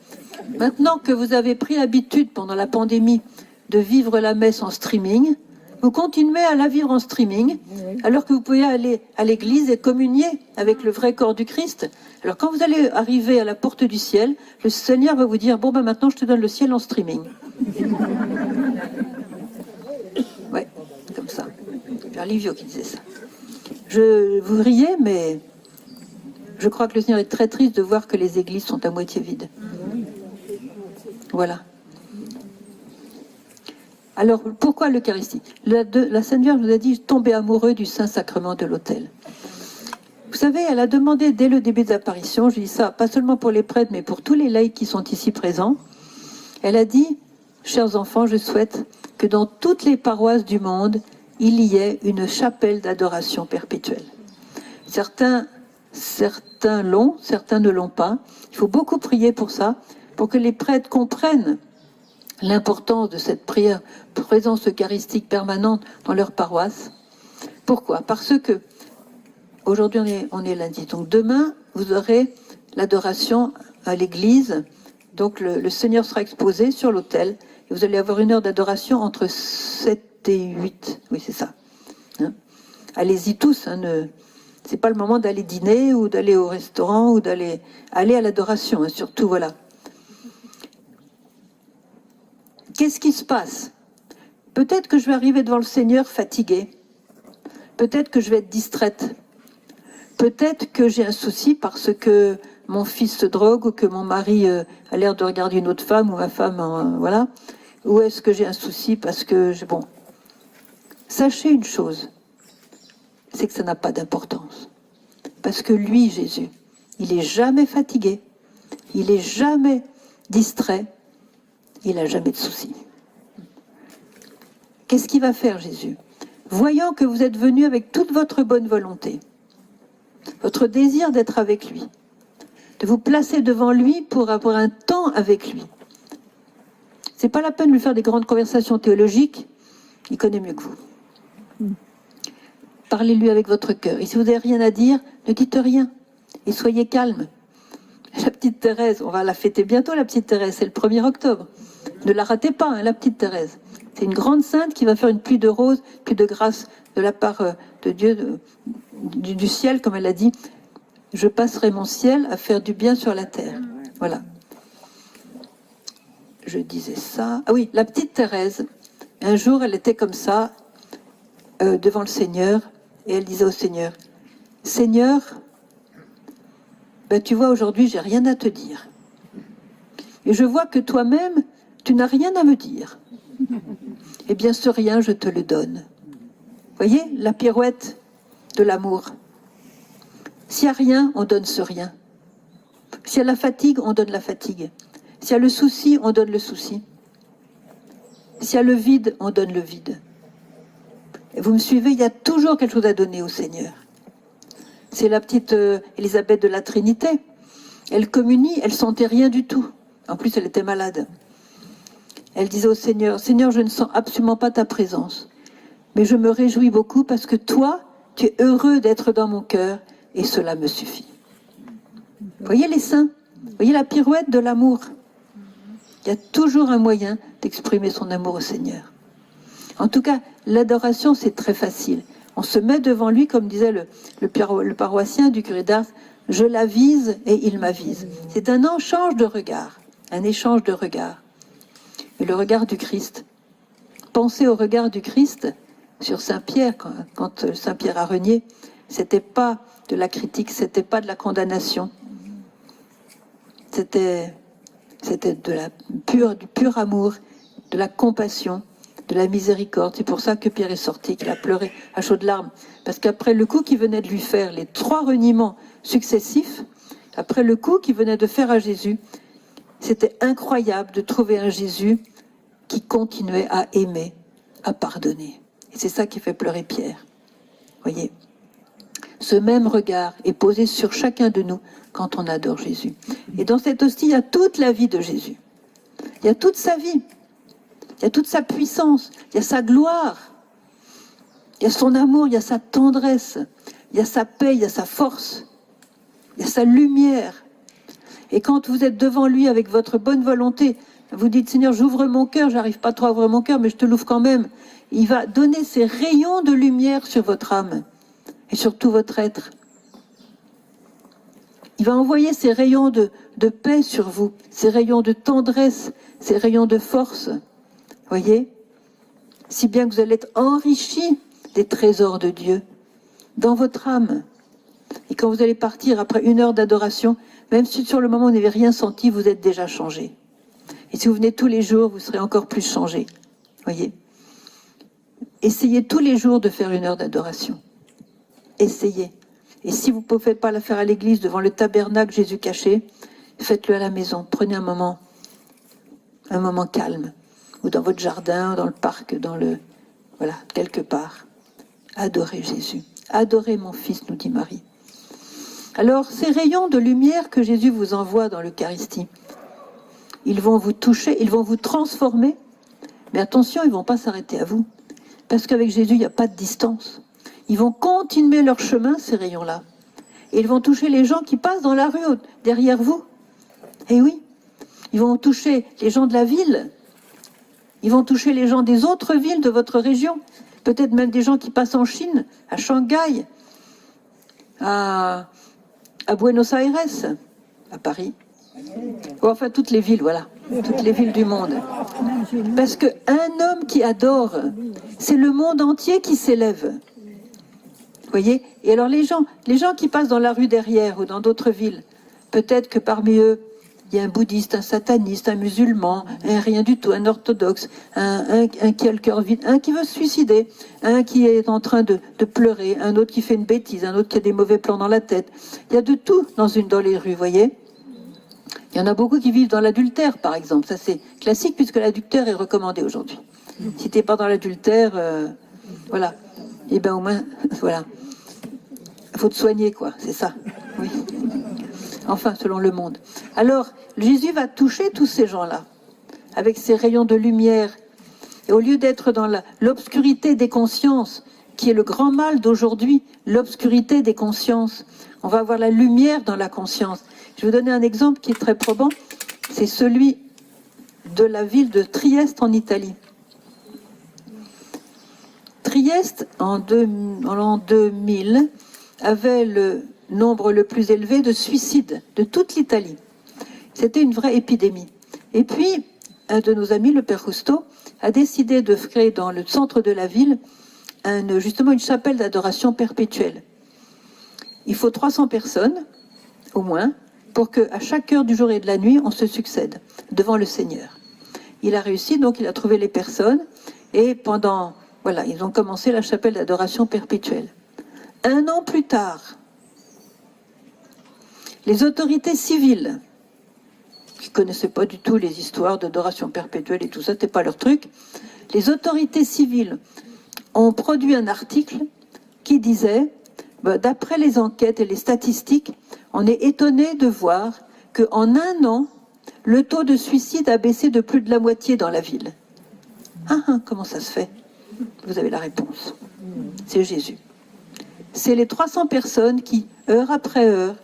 Maintenant que vous avez pris l'habitude, pendant la pandémie, de vivre la messe en streaming, vous continuez à la vivre en streaming, alors que vous pouvez aller à l'église et communier avec le vrai corps du Christ. Alors quand vous allez arriver à la porte du ciel, le Seigneur va vous dire, bon ben maintenant je te donne le ciel en streaming. Ouais, comme ça. C'est Livio qui disait ça. Vous riez, mais je crois que le Seigneur est très triste de voir que les églises sont à moitié vides. Voilà. Alors, pourquoi l'Eucharistie? La Sainte Vierge nous a dit, tombez amoureux du Saint-Sacrement de l'autel. Vous savez, elle a demandé dès le début de l'apparition, je dis ça pas seulement pour les prêtres, mais pour tous les laïcs qui sont ici présents, elle a dit, chers enfants, je souhaite que dans toutes les paroisses du monde, il y ait une chapelle d'adoration perpétuelle. Certains l'ont, certains ne l'ont pas. Il faut beaucoup prier pour ça, pour que les prêtres comprennent l'importance de cette prière, présence eucharistique permanente dans leur paroisse. Pourquoi? Parce que aujourd'hui on est lundi, donc demain vous aurez l'adoration à l'église, donc le Seigneur sera exposé sur l'autel et vous allez avoir une heure d'adoration entre 7 et 8, oui c'est ça. Allez-y tous, c'est pas le moment d'aller dîner ou d'aller au restaurant ou aller à l'adoration, surtout voilà. Qu'est-ce qui se passe? Peut-être que je vais arriver devant le Seigneur fatiguée. Peut-être que je vais être distraite. Peut-être que j'ai un souci parce que mon fils se drogue ou que mon mari a l'air de regarder une autre femme ou ma femme, voilà. Ou est-ce que j'ai un souci parce que... Bon. Sachez une chose, c'est que ça n'a pas d'importance. Parce que lui, Jésus, il n'est jamais fatigué, il n'est jamais distrait, il n'a jamais de soucis. Qu'est-ce qu'il va faire, Jésus? Voyant que vous êtes venu avec toute votre bonne volonté, votre désir d'être avec lui, de vous placer devant lui pour avoir un temps avec lui. C'est pas la peine de lui faire des grandes conversations théologiques, il connaît mieux que vous. Parlez-lui avec votre cœur. Et si vous n'avez rien à dire, ne dites rien. Et soyez calme. La petite Thérèse, on va la fêter bientôt, la petite Thérèse, c'est le 1er octobre. Ne la ratez pas, hein, la petite Thérèse. C'est une grande sainte qui va faire une pluie de roses, pluie de grâce de la part de Dieu, du ciel, comme elle a dit. Je passerai mon ciel à faire du bien sur la terre. Voilà. Je disais ça. Ah oui, la petite Thérèse, un jour, elle était comme ça, devant le Seigneur, et elle disait au Seigneur, « Seigneur, ben, tu vois, aujourd'hui, j'ai rien à te dire. Et je vois que toi-même, tu n'as rien à me dire. Eh bien, ce rien, je te le donne. » Voyez, la pirouette de l'amour. S'il n'y a rien, on donne ce rien. S'il y a la fatigue, on donne la fatigue. S'il y a le souci, on donne le souci. S'il y a le vide, on donne le vide. Et vous me suivez, il y a toujours quelque chose à donner au Seigneur. C'est la petite Élisabeth de la Trinité. Elle communie, elle sentait rien du tout. En plus, elle était malade. Elle disait au Seigneur, « Seigneur, je ne sens absolument pas ta présence. Mais je me réjouis beaucoup parce que toi, tu es heureux d'être dans mon cœur et cela me suffit. » Voyez les saints, voyez la pirouette de l'amour. Il y a toujours un moyen d'exprimer son amour au Seigneur. En tout cas, l'adoration, c'est très facile. On se met devant lui, comme disait le paroissien du curé d'Ars, « Je l'avise et il m'avise ». C'est un échange de regards, un échange de regards. Et le regard du Christ. Pensez au regard du Christ sur Saint-Pierre, quand Saint-Pierre a renié, c'était pas de la critique, c'était pas de la condamnation. C'était du pur amour, de la compassion, de la miséricorde. C'est pour ça que Pierre est sorti, qu'il a pleuré à chaudes larmes. Parce qu'après le coup qu'il venait de lui faire, les 3 reniements successifs, après le coup qu'il venait de faire à Jésus, c'était incroyable de trouver un Jésus qui continuait à aimer, à pardonner. Et c'est ça qui fait pleurer Pierre. Voyez, ce même regard est posé sur chacun de nous quand on adore Jésus. Et dans cette hostie, il y a toute la vie de Jésus. Il y a toute sa vie. Il y a toute sa puissance. Il y a sa gloire. Il y a son amour, il y a sa tendresse. Il y a sa paix, il y a sa force. Il y a sa lumière. Et quand vous êtes devant lui avec votre bonne volonté, vous dites, Seigneur, j'ouvre mon cœur, j'arrive pas trop à ouvrir mon cœur, mais je te l'ouvre quand même. Il va donner ses rayons de lumière sur votre âme et sur tout votre être. Il va envoyer ses rayons de paix sur vous, ses rayons de tendresse, ses rayons de force. Voyez? Si bien que vous allez être enrichis des trésors de Dieu dans votre âme. Et quand vous allez partir après 1 heure d'adoration, même si sur le moment vous n'avez rien senti, vous êtes déjà changé. Et si vous venez tous les jours, vous serez encore plus changé. Voyez? Essayez tous les jours de faire 1 heure d'adoration. Essayez. Et si vous ne pouvez pas la faire à l'église, devant le tabernacle Jésus caché, faites-le à la maison. Prenez un moment calme. Ou dans votre jardin, dans le parc, voilà, quelque part. Adorez Jésus. Adorez mon fils, nous dit Marie. Alors, ces rayons de lumière que Jésus vous envoie dans l'Eucharistie, ils vont vous toucher, ils vont vous transformer. Mais attention, ils ne vont pas s'arrêter à vous. Parce qu'avec Jésus, il n'y a pas de distance. Ils vont continuer leur chemin, ces rayons-là. Et ils vont toucher les gens qui passent dans la rue derrière vous. Eh oui, ils vont toucher les gens de la ville. Ils vont toucher les gens des autres villes de votre région. Peut-être même des gens qui passent en Chine, à Shanghai, à Buenos Aires, à Paris. Ou enfin, toutes les villes, voilà. Toutes les villes du monde. Parce qu'un homme qui adore, c'est le monde entier qui s'élève. voyez? Et alors les gens qui passent dans la rue derrière ou dans d'autres villes, peut-être que parmi eux, il y a un bouddhiste, un sataniste, un musulman, un rien du tout, un orthodoxe, un qui a le cœur vide, un qui veut se suicider, un qui est en train de pleurer, un autre qui fait une bêtise, un autre qui a des mauvais plans dans la tête. Il y a de tout dans les rues, voyez? Il y en a beaucoup qui vivent dans l'adultère, par exemple. Ça, c'est classique, puisque l'adultère est recommandé aujourd'hui. Si tu n'es pas dans l'adultère, voilà. Et bien, au moins, voilà. Il faut te soigner, quoi. C'est ça. Oui. Enfin, selon le monde. Alors, Jésus va toucher tous ces gens-là, avec ses rayons de lumière. Et au lieu d'être dans l'obscurité des consciences, qui est le grand mal d'aujourd'hui, l'obscurité des consciences, on va avoir la lumière dans la conscience. Je vais vous donner un exemple qui est très probant, c'est celui de la ville de Trieste en Italie. Trieste, en l'an 2000, avait le nombre le plus élevé de suicides de toute l'Italie. C'était une vraie épidémie. Et puis, un de nos amis, le père Cousteau, a décidé de créer dans le centre de la ville justement une chapelle d'adoration perpétuelle. Il faut 300 personnes, au moins, pour qu'à chaque heure du jour et de la nuit, on se succède devant le Seigneur. Il a réussi, donc il a trouvé les personnes, et voilà, ils ont commencé la chapelle d'adoration perpétuelle. 1 an plus tard, les autorités civiles, qui ne connaissaient pas du tout les histoires d'adoration perpétuelle et tout ça, c'était pas leur truc, les autorités civiles ont produit un article qui disait, d'après les enquêtes et les statistiques, on est étonné de voir qu'en 1 an, le taux de suicide a baissé de plus de la moitié dans la ville. Comment ça se fait? Vous avez la réponse. C'est Jésus. C'est les 300 personnes qui, heure après heure,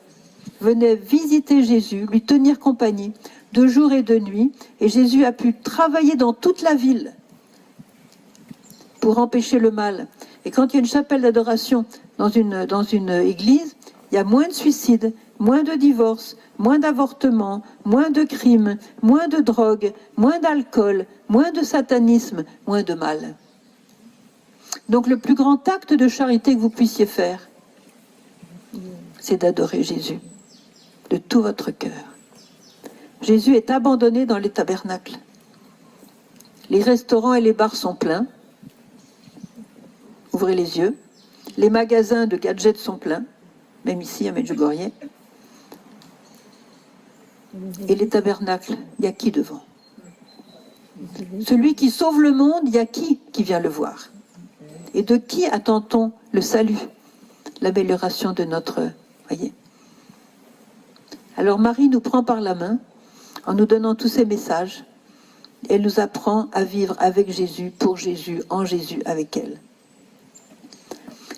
venaient visiter Jésus, lui tenir compagnie, de jour et de nuit, et Jésus a pu travailler dans toute la ville pour empêcher le mal. Et quand il y a une chapelle d'adoration dans une église, il y a moins de suicides, moins de divorces, moins d'avortements, moins de crimes, moins de drogue, moins d'alcool, moins de satanisme, moins de mal. Donc le plus grand acte de charité que vous puissiez faire, c'est d'adorer Jésus de tout votre cœur. Jésus est abandonné dans les tabernacles. Les restaurants et les bars sont pleins. Ouvrez les yeux. Les magasins de gadgets sont pleins, même ici à Medjugorje. Et les tabernacles, il y a qui devant? Celui qui sauve le monde, il y a qui vient le voir? Et de qui attend-on le salut, l'amélioration de notre... Voyez. Alors Marie nous prend par la main en nous donnant tous ces messages. Elle nous apprend à vivre avec Jésus, pour Jésus, en Jésus, avec elle.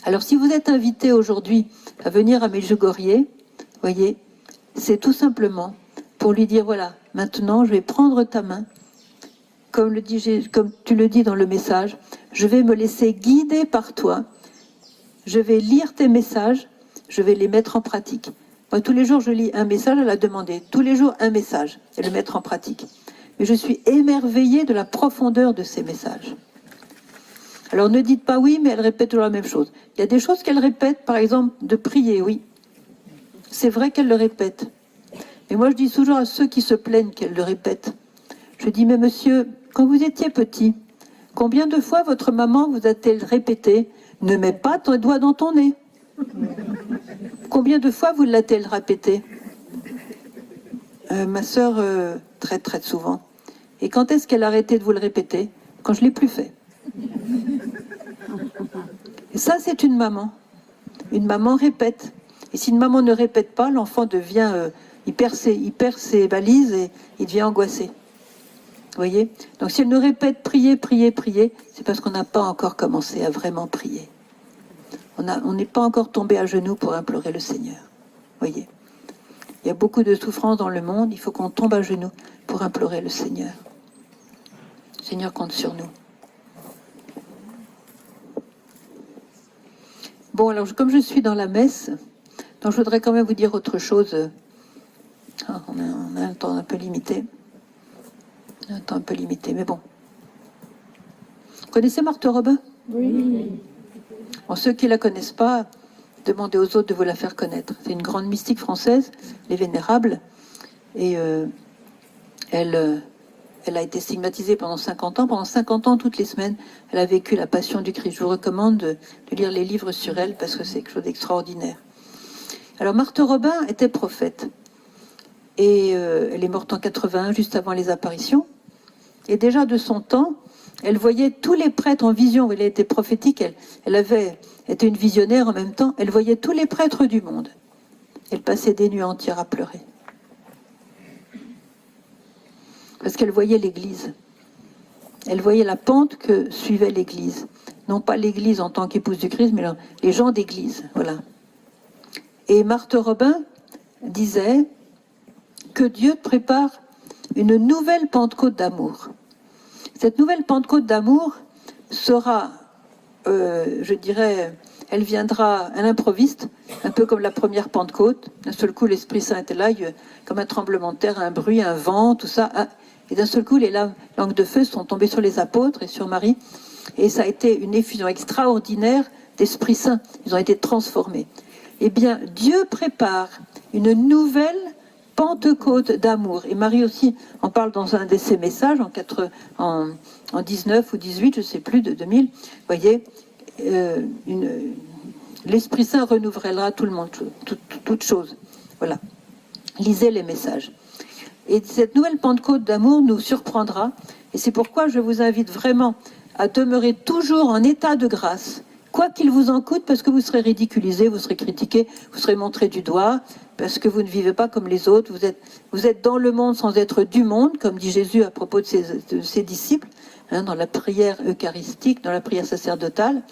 Alors si vous êtes invité aujourd'hui à venir à Medjugorje, voyez, c'est tout simplement pour lui dire, voilà, maintenant je vais prendre ta main, comme tu le dis dans le message, je vais me laisser guider par toi, je vais lire tes messages, je vais les mettre en pratique. Moi, tous les jours, je lis un message, elle a demandé, tous les jours un message, et le mettre en pratique. Mais je suis émerveillée de la profondeur de ces messages. Alors ne dites pas oui, mais elle répète toujours la même chose. Il y a des choses qu'elle répète, par exemple, de prier, oui. C'est vrai qu'elle le répète. Mais moi, je dis toujours à ceux qui se plaignent qu'elle le répète. Je dis, mais monsieur, quand vous étiez petit, combien de fois votre maman vous a-t-elle répété « Ne mets pas ton doigt dans ton nez » Combien de fois vous l'a-t-elle répété? Ma sœur, très très souvent. Et quand est-ce qu'elle a arrêté de vous le répéter? Quand je ne l'ai plus fait. Et ça, c'est une maman. Une maman répète. Et si une maman ne répète pas, l'enfant devient... il perd ses valises et il devient angoissé. Vous voyez? Donc si elle nous répète prier, prier, prier, c'est parce qu'on n'a pas encore commencé à vraiment prier. On n'est pas encore tombé à genoux pour implorer le Seigneur. Vous voyez? Il y a beaucoup de souffrances dans le monde, il faut qu'on tombe à genoux pour implorer le Seigneur. Le Seigneur compte sur nous. Bon, alors comme je suis dans la messe, donc je voudrais quand même vous dire autre chose. On a un temps un peu limité. Un temps un peu limité, mais bon. Vous connaissez Marthe Robin? Oui. Bon, ceux qui ne la connaissent pas, demandez aux autres de vous la faire connaître. C'est une grande mystique française, les Vénérables, et elle a été stigmatisée pendant 50 ans. Pendant 50 ans, toutes les semaines, elle a vécu la passion du Christ. Je vous recommande de lire les livres sur elle parce que c'est quelque chose d'extraordinaire. Alors, Marthe Robin était prophète. Et elle est morte en 81, juste avant les apparitions. Et déjà de son temps, elle voyait tous les prêtres en vision. Elle était prophétique, elle avait été une visionnaire en même temps. Elle voyait tous les prêtres du monde. Elle passait des nuits entières à pleurer. Parce qu'elle voyait l'Église. Elle voyait la pente que suivait l'Église. Non pas l'Église en tant qu'épouse du Christ, mais les gens d'Église. Voilà. Et Marthe Robin disait que Dieu prépare une nouvelle Pentecôte d'amour. Cette nouvelle Pentecôte d'amour sera, je dirais, elle viendra à l'improviste, un peu comme la première Pentecôte. D'un seul coup, l'Esprit Saint était là, comme un tremblement de terre, un bruit, un vent, tout ça. Et d'un seul coup, les langues de feu sont tombées sur les apôtres et sur Marie. Et ça a été une effusion extraordinaire d'Esprit Saint. Ils ont été transformés. Eh bien, Dieu prépare une nouvelle Pentecôte d'amour. Et Marie aussi en parle dans un de ses messages, en 19 ou 18, je ne sais plus, de 2000. Vous voyez, l'Esprit Saint renouvellera tout le monde, toute chose. Voilà. Lisez les messages. Et cette nouvelle Pentecôte d'amour nous surprendra. Et c'est pourquoi je vous invite vraiment à demeurer toujours en état de grâce, quoi qu'il vous en coûte, parce que vous serez ridiculisé, vous serez critiqué, vous serez montré du doigt, parce que vous ne vivez pas comme les autres, vous êtes dans le monde sans être du monde, comme dit Jésus à propos de ses disciples, dans la prière eucharistique, dans la prière sacerdotale.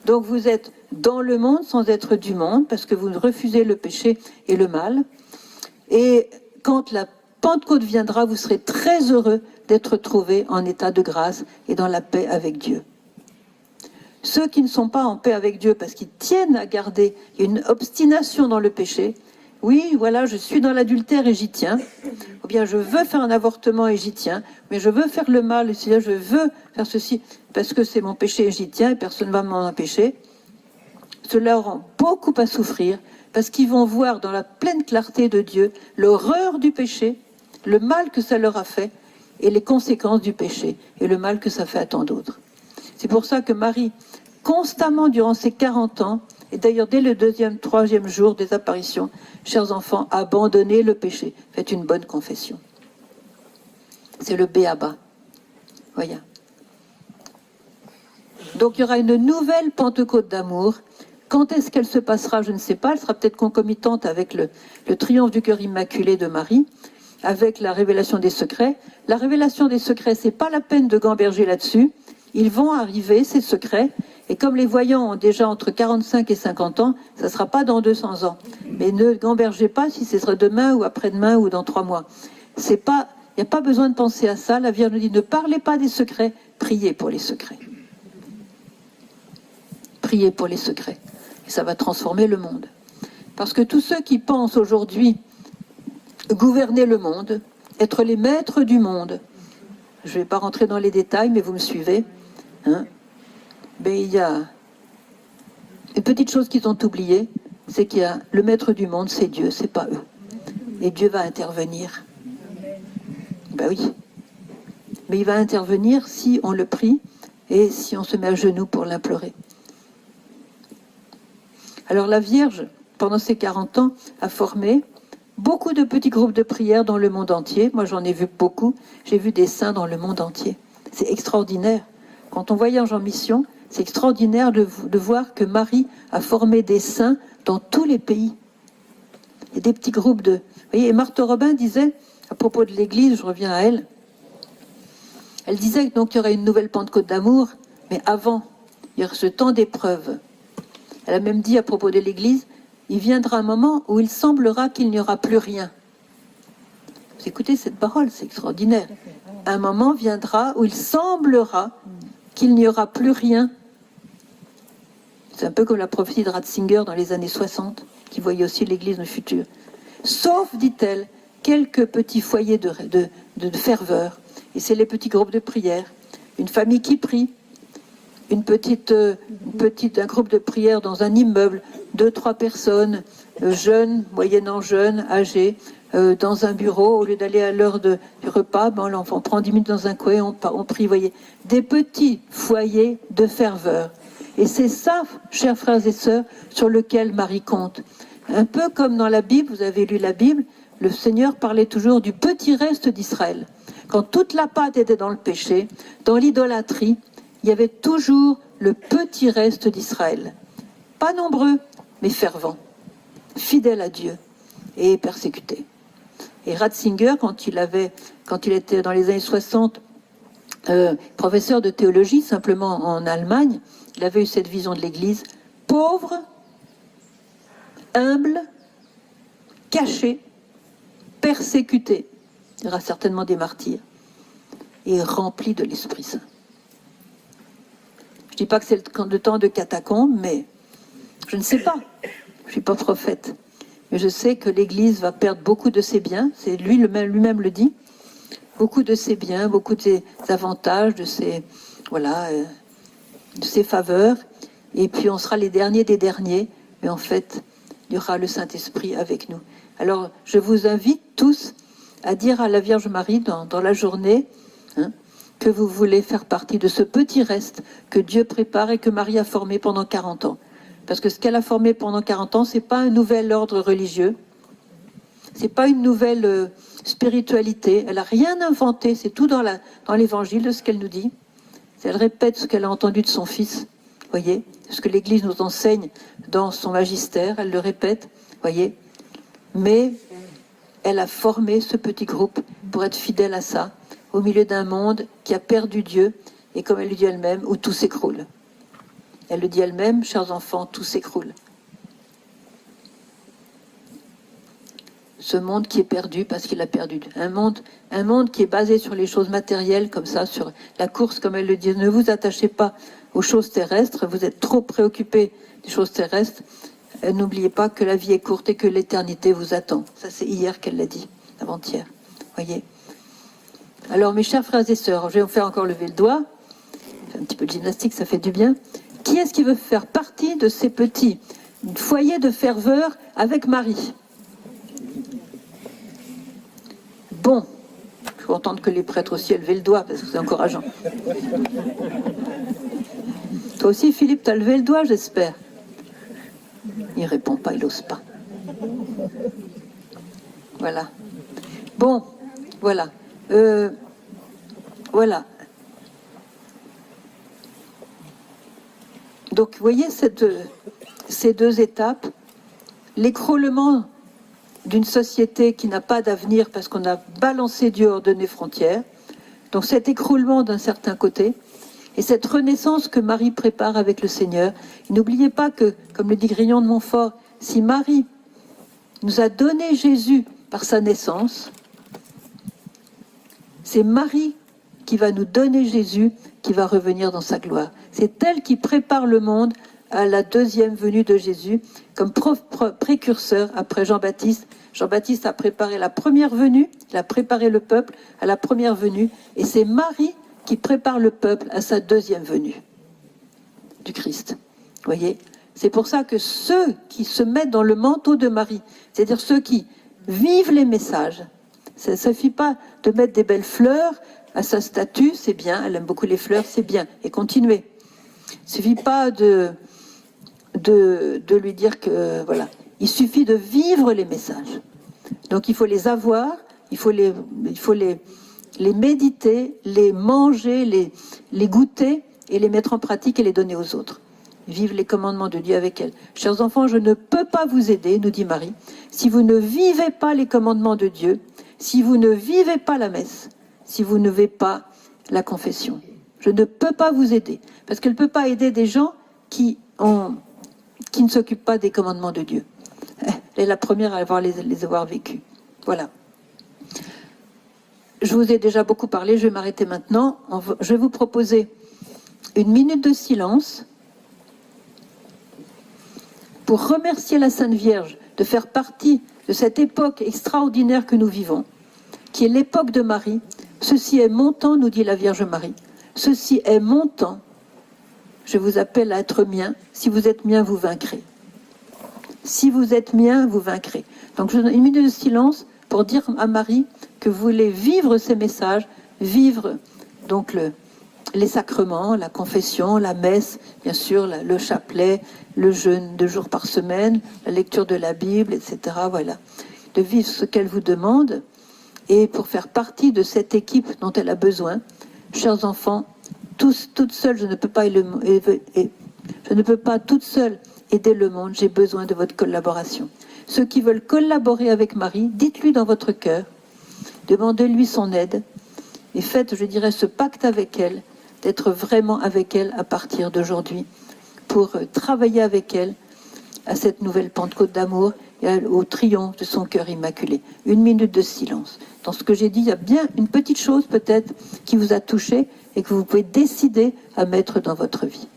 Donc vous êtes dans le monde sans être du monde, parce que vous refusez le péché et le mal. Et quand la Pentecôte viendra, vous serez très heureux d'être trouvés en état de grâce et dans la paix avec Dieu. Ceux qui ne sont pas en paix avec Dieu parce qu'ils tiennent à garder une obstination dans le péché, oui, voilà, je suis dans l'adultère et j'y tiens, ou bien je veux faire un avortement et j'y tiens, mais je veux faire le mal, et je veux faire ceci parce que c'est mon péché et j'y tiens et personne ne va m'en empêcher. Cela rend beaucoup à souffrir parce qu'ils vont voir dans la pleine clarté de Dieu l'horreur du péché, le mal que ça leur a fait et les conséquences du péché et le mal que ça fait à tant d'autres. C'est pour ça que Marie, constamment durant ces 40 ans, et d'ailleurs dès le 2e, 3e jour des apparitions, chers enfants, abandonnez le péché. Faites une bonne confession. C'est le béaba. Voyez. Donc il y aura une nouvelle Pentecôte d'amour. Quand est-ce qu'elle se passera, je ne sais pas. Elle sera peut-être concomitante avec le triomphe du cœur immaculé de Marie, avec la révélation des secrets. La révélation des secrets, c'est pas la peine de gamberger là-dessus. Ils vont arriver, ces secrets, et comme les voyants ont déjà entre 45 et 50 ans, ça ne sera pas dans 200 ans. Mais ne gambergez pas si ce sera demain ou après-demain ou dans 3 mois. Il n'y a pas besoin de penser à ça. La Vierge nous dit, ne parlez pas des secrets, priez pour les secrets. Priez pour les secrets. Et ça va transformer le monde. Parce que tous ceux qui pensent aujourd'hui gouverner le monde, être les maîtres du monde, je ne vais pas rentrer dans les détails, mais vous me suivez, mais il y a une petite chose qu'ils ont oubliée, c'est qu'il y a le maître du monde, c'est Dieu, c'est pas eux. Et Dieu va intervenir. Ben oui. Mais il va intervenir si on le prie et si on se met à genoux pour l'implorer. Alors la Vierge, pendant ces 40 ans, a formé beaucoup de petits groupes de prière dans le monde entier. Moi, j'en ai vu beaucoup. J'ai vu des saints dans le monde entier. C'est extraordinaire. Quand on voyage en mission, c'est extraordinaire de voir que Marie a formé des saints dans tous les pays. Il y a des petits groupes de... Vous voyez, et Marthe Robin disait, à propos de l'Église, je reviens à elle, elle disait donc qu'il y aurait une nouvelle Pentecôte d'amour, mais avant, il y aurait ce temps d'épreuve. Elle a même dit à propos de l'Église, il viendra un moment où il semblera qu'il n'y aura plus rien. Vous écoutez cette parole, c'est extraordinaire. Un moment viendra où il semblera qu'il n'y aura plus rien. C'est un peu comme la prophétie de Ratzinger dans les années 60, qui voyait aussi l'Église du futur. Sauf, dit-elle, quelques petits foyers de ferveur. Et c'est les petits groupes de prière. Une famille qui prie, un groupe de prière dans un immeuble, 2-3 personnes, jeunes, moyennant jeunes, âgées, dans un bureau, au lieu d'aller à l'heure du repas, on prend 10 minutes dans un coin, on prie, voyez. Des petits foyers de ferveur. Et c'est ça, chers frères et sœurs, sur lequel Marie compte. Un peu comme dans la Bible, vous avez lu la Bible, le Seigneur parlait toujours du petit reste d'Israël. Quand toute la pâte était dans le péché, dans l'idolâtrie, il y avait toujours le petit reste d'Israël. Pas nombreux, mais fervents, fidèles à Dieu et persécutés. Et Ratzinger, quand il était dans les années 60, professeur de théologie, simplement en Allemagne, il avait eu cette vision de l'Église, pauvre, humble, caché, persécuté, il y aura certainement des martyrs, et rempli de l'Esprit Saint. Je ne dis pas que c'est le temps de catacombes, mais je ne sais pas, je ne suis pas prophète. Mais je sais que l'Église va perdre beaucoup de ses biens, c'est lui-même le dit, beaucoup de ses biens, beaucoup de ses avantages, de ses faveurs, et puis on sera les derniers des derniers, mais en fait, il y aura le Saint-Esprit avec nous. Alors, je vous invite tous à dire à la Vierge Marie dans la journée que vous voulez faire partie de ce petit reste que Dieu prépare et que Marie a formé pendant 40 ans. Parce que ce qu'elle a formé pendant 40 ans, c'est pas un nouvel ordre religieux, c'est pas une nouvelle spiritualité, elle n'a rien inventé, c'est tout dans l'évangile de ce qu'elle nous dit. Elle répète ce qu'elle a entendu de son fils, voyez, ce que l'Église nous enseigne dans son magistère, elle le répète, voyez. Mais elle a formé ce petit groupe pour être fidèle à ça, au milieu d'un monde qui a perdu Dieu, et comme elle le dit elle-même, où tout s'écroule. Elle le dit elle-même, chers enfants, tout s'écroule. Ce monde qui est perdu parce qu'il a perdu. Un monde qui est basé sur les choses matérielles, comme ça, sur la course, comme elle le dit. Ne vous attachez pas aux choses terrestres, vous êtes trop préoccupés des choses terrestres. N'oubliez pas que la vie est courte et que l'éternité vous attend. Ça, c'est hier qu'elle l'a dit, avant-hier. Voyez. Alors, mes chers frères et sœurs, je vais vous faire encore lever le doigt. Un petit peu de gymnastique, ça fait du bien. Qui est-ce qui veut faire partie de ces petits foyers de ferveur avec Marie ? Bon, je suis contente que les prêtres aussi aient levé le doigt, parce que c'est encourageant. Toi aussi, Philippe, tu as levé le doigt, j'espère. Il répond pas, il n'ose pas. Voilà. Bon, voilà. Voilà. Donc, vous voyez ces deux étapes, l'écroulement d'une société qui n'a pas d'avenir parce qu'on a balancé Dieu hors de nos frontières, donc cet écroulement d'un certain côté, et cette renaissance que Marie prépare avec le Seigneur. N'oubliez pas que, comme le dit Grignon de Montfort, si Marie nous a donné Jésus par sa naissance, c'est Marie qui va nous donner Jésus, qui va revenir dans sa gloire. C'est elle qui prépare le monde à la deuxième venue de Jésus, comme précurseur après Jean-Baptiste. Jean-Baptiste a préparé la première venue, il a préparé le peuple à la première venue, et c'est Marie qui prépare le peuple à sa deuxième venue du Christ. Vous voyez ? C'est pour ça que ceux qui se mettent dans le manteau de Marie, c'est-à-dire ceux qui vivent les messages, ça ne suffit pas de mettre des belles fleurs à sa statue, c'est bien, elle aime beaucoup les fleurs, c'est bien, et continuez. Il ne suffit pas de lui dire que, voilà, il suffit de vivre les messages. Donc il faut les avoir, il faut les méditer, les manger, les goûter et les mettre en pratique et les donner aux autres. Vivre les commandements de Dieu avec elle. Chers enfants, je ne peux pas vous aider, nous dit Marie, si vous ne vivez pas les commandements de Dieu, si vous ne vivez pas la messe, si vous ne vivez pas la confession. Je ne peux pas vous aider, parce qu'elle ne peut pas aider des gens qui ne s'occupent pas des commandements de Dieu. Elle est la première à les avoir vécus. Voilà. Je vous ai déjà beaucoup parlé, je vais m'arrêter maintenant. Je vais vous proposer une minute de silence pour remercier la Sainte Vierge de faire partie de cette époque extraordinaire que nous vivons, qui est l'époque de Marie. Ceci est mon temps, nous dit la Vierge Marie. Ceci est mon temps. Je vous appelle à être mien. Si vous êtes mien, vous vaincrez. Si vous êtes mien, vous vaincrez. Donc je donne une minute de silence pour dire à Marie que vous voulez vivre ces messages, vivre donc les sacrements, la confession, la messe, bien sûr, le chapelet, le jeûne 2 jours par semaine, la lecture de la Bible, etc. Voilà. De vivre ce qu'elle vous demande et pour faire partie de cette équipe dont elle a besoin. Chers enfants, toute seule, je ne peux pas toute seule aider le monde, j'ai besoin de votre collaboration. Ceux qui veulent collaborer avec Marie, dites-lui dans votre cœur, demandez-lui son aide et faites, je dirais, ce pacte avec elle, d'être vraiment avec elle à partir d'aujourd'hui, pour travailler avec elle à cette nouvelle Pentecôte d'amour et au triomphe de son cœur immaculé. Une minute de silence. Dans ce que j'ai dit, il y a bien une petite chose peut-être qui vous a touché et que vous pouvez décider à mettre dans votre vie.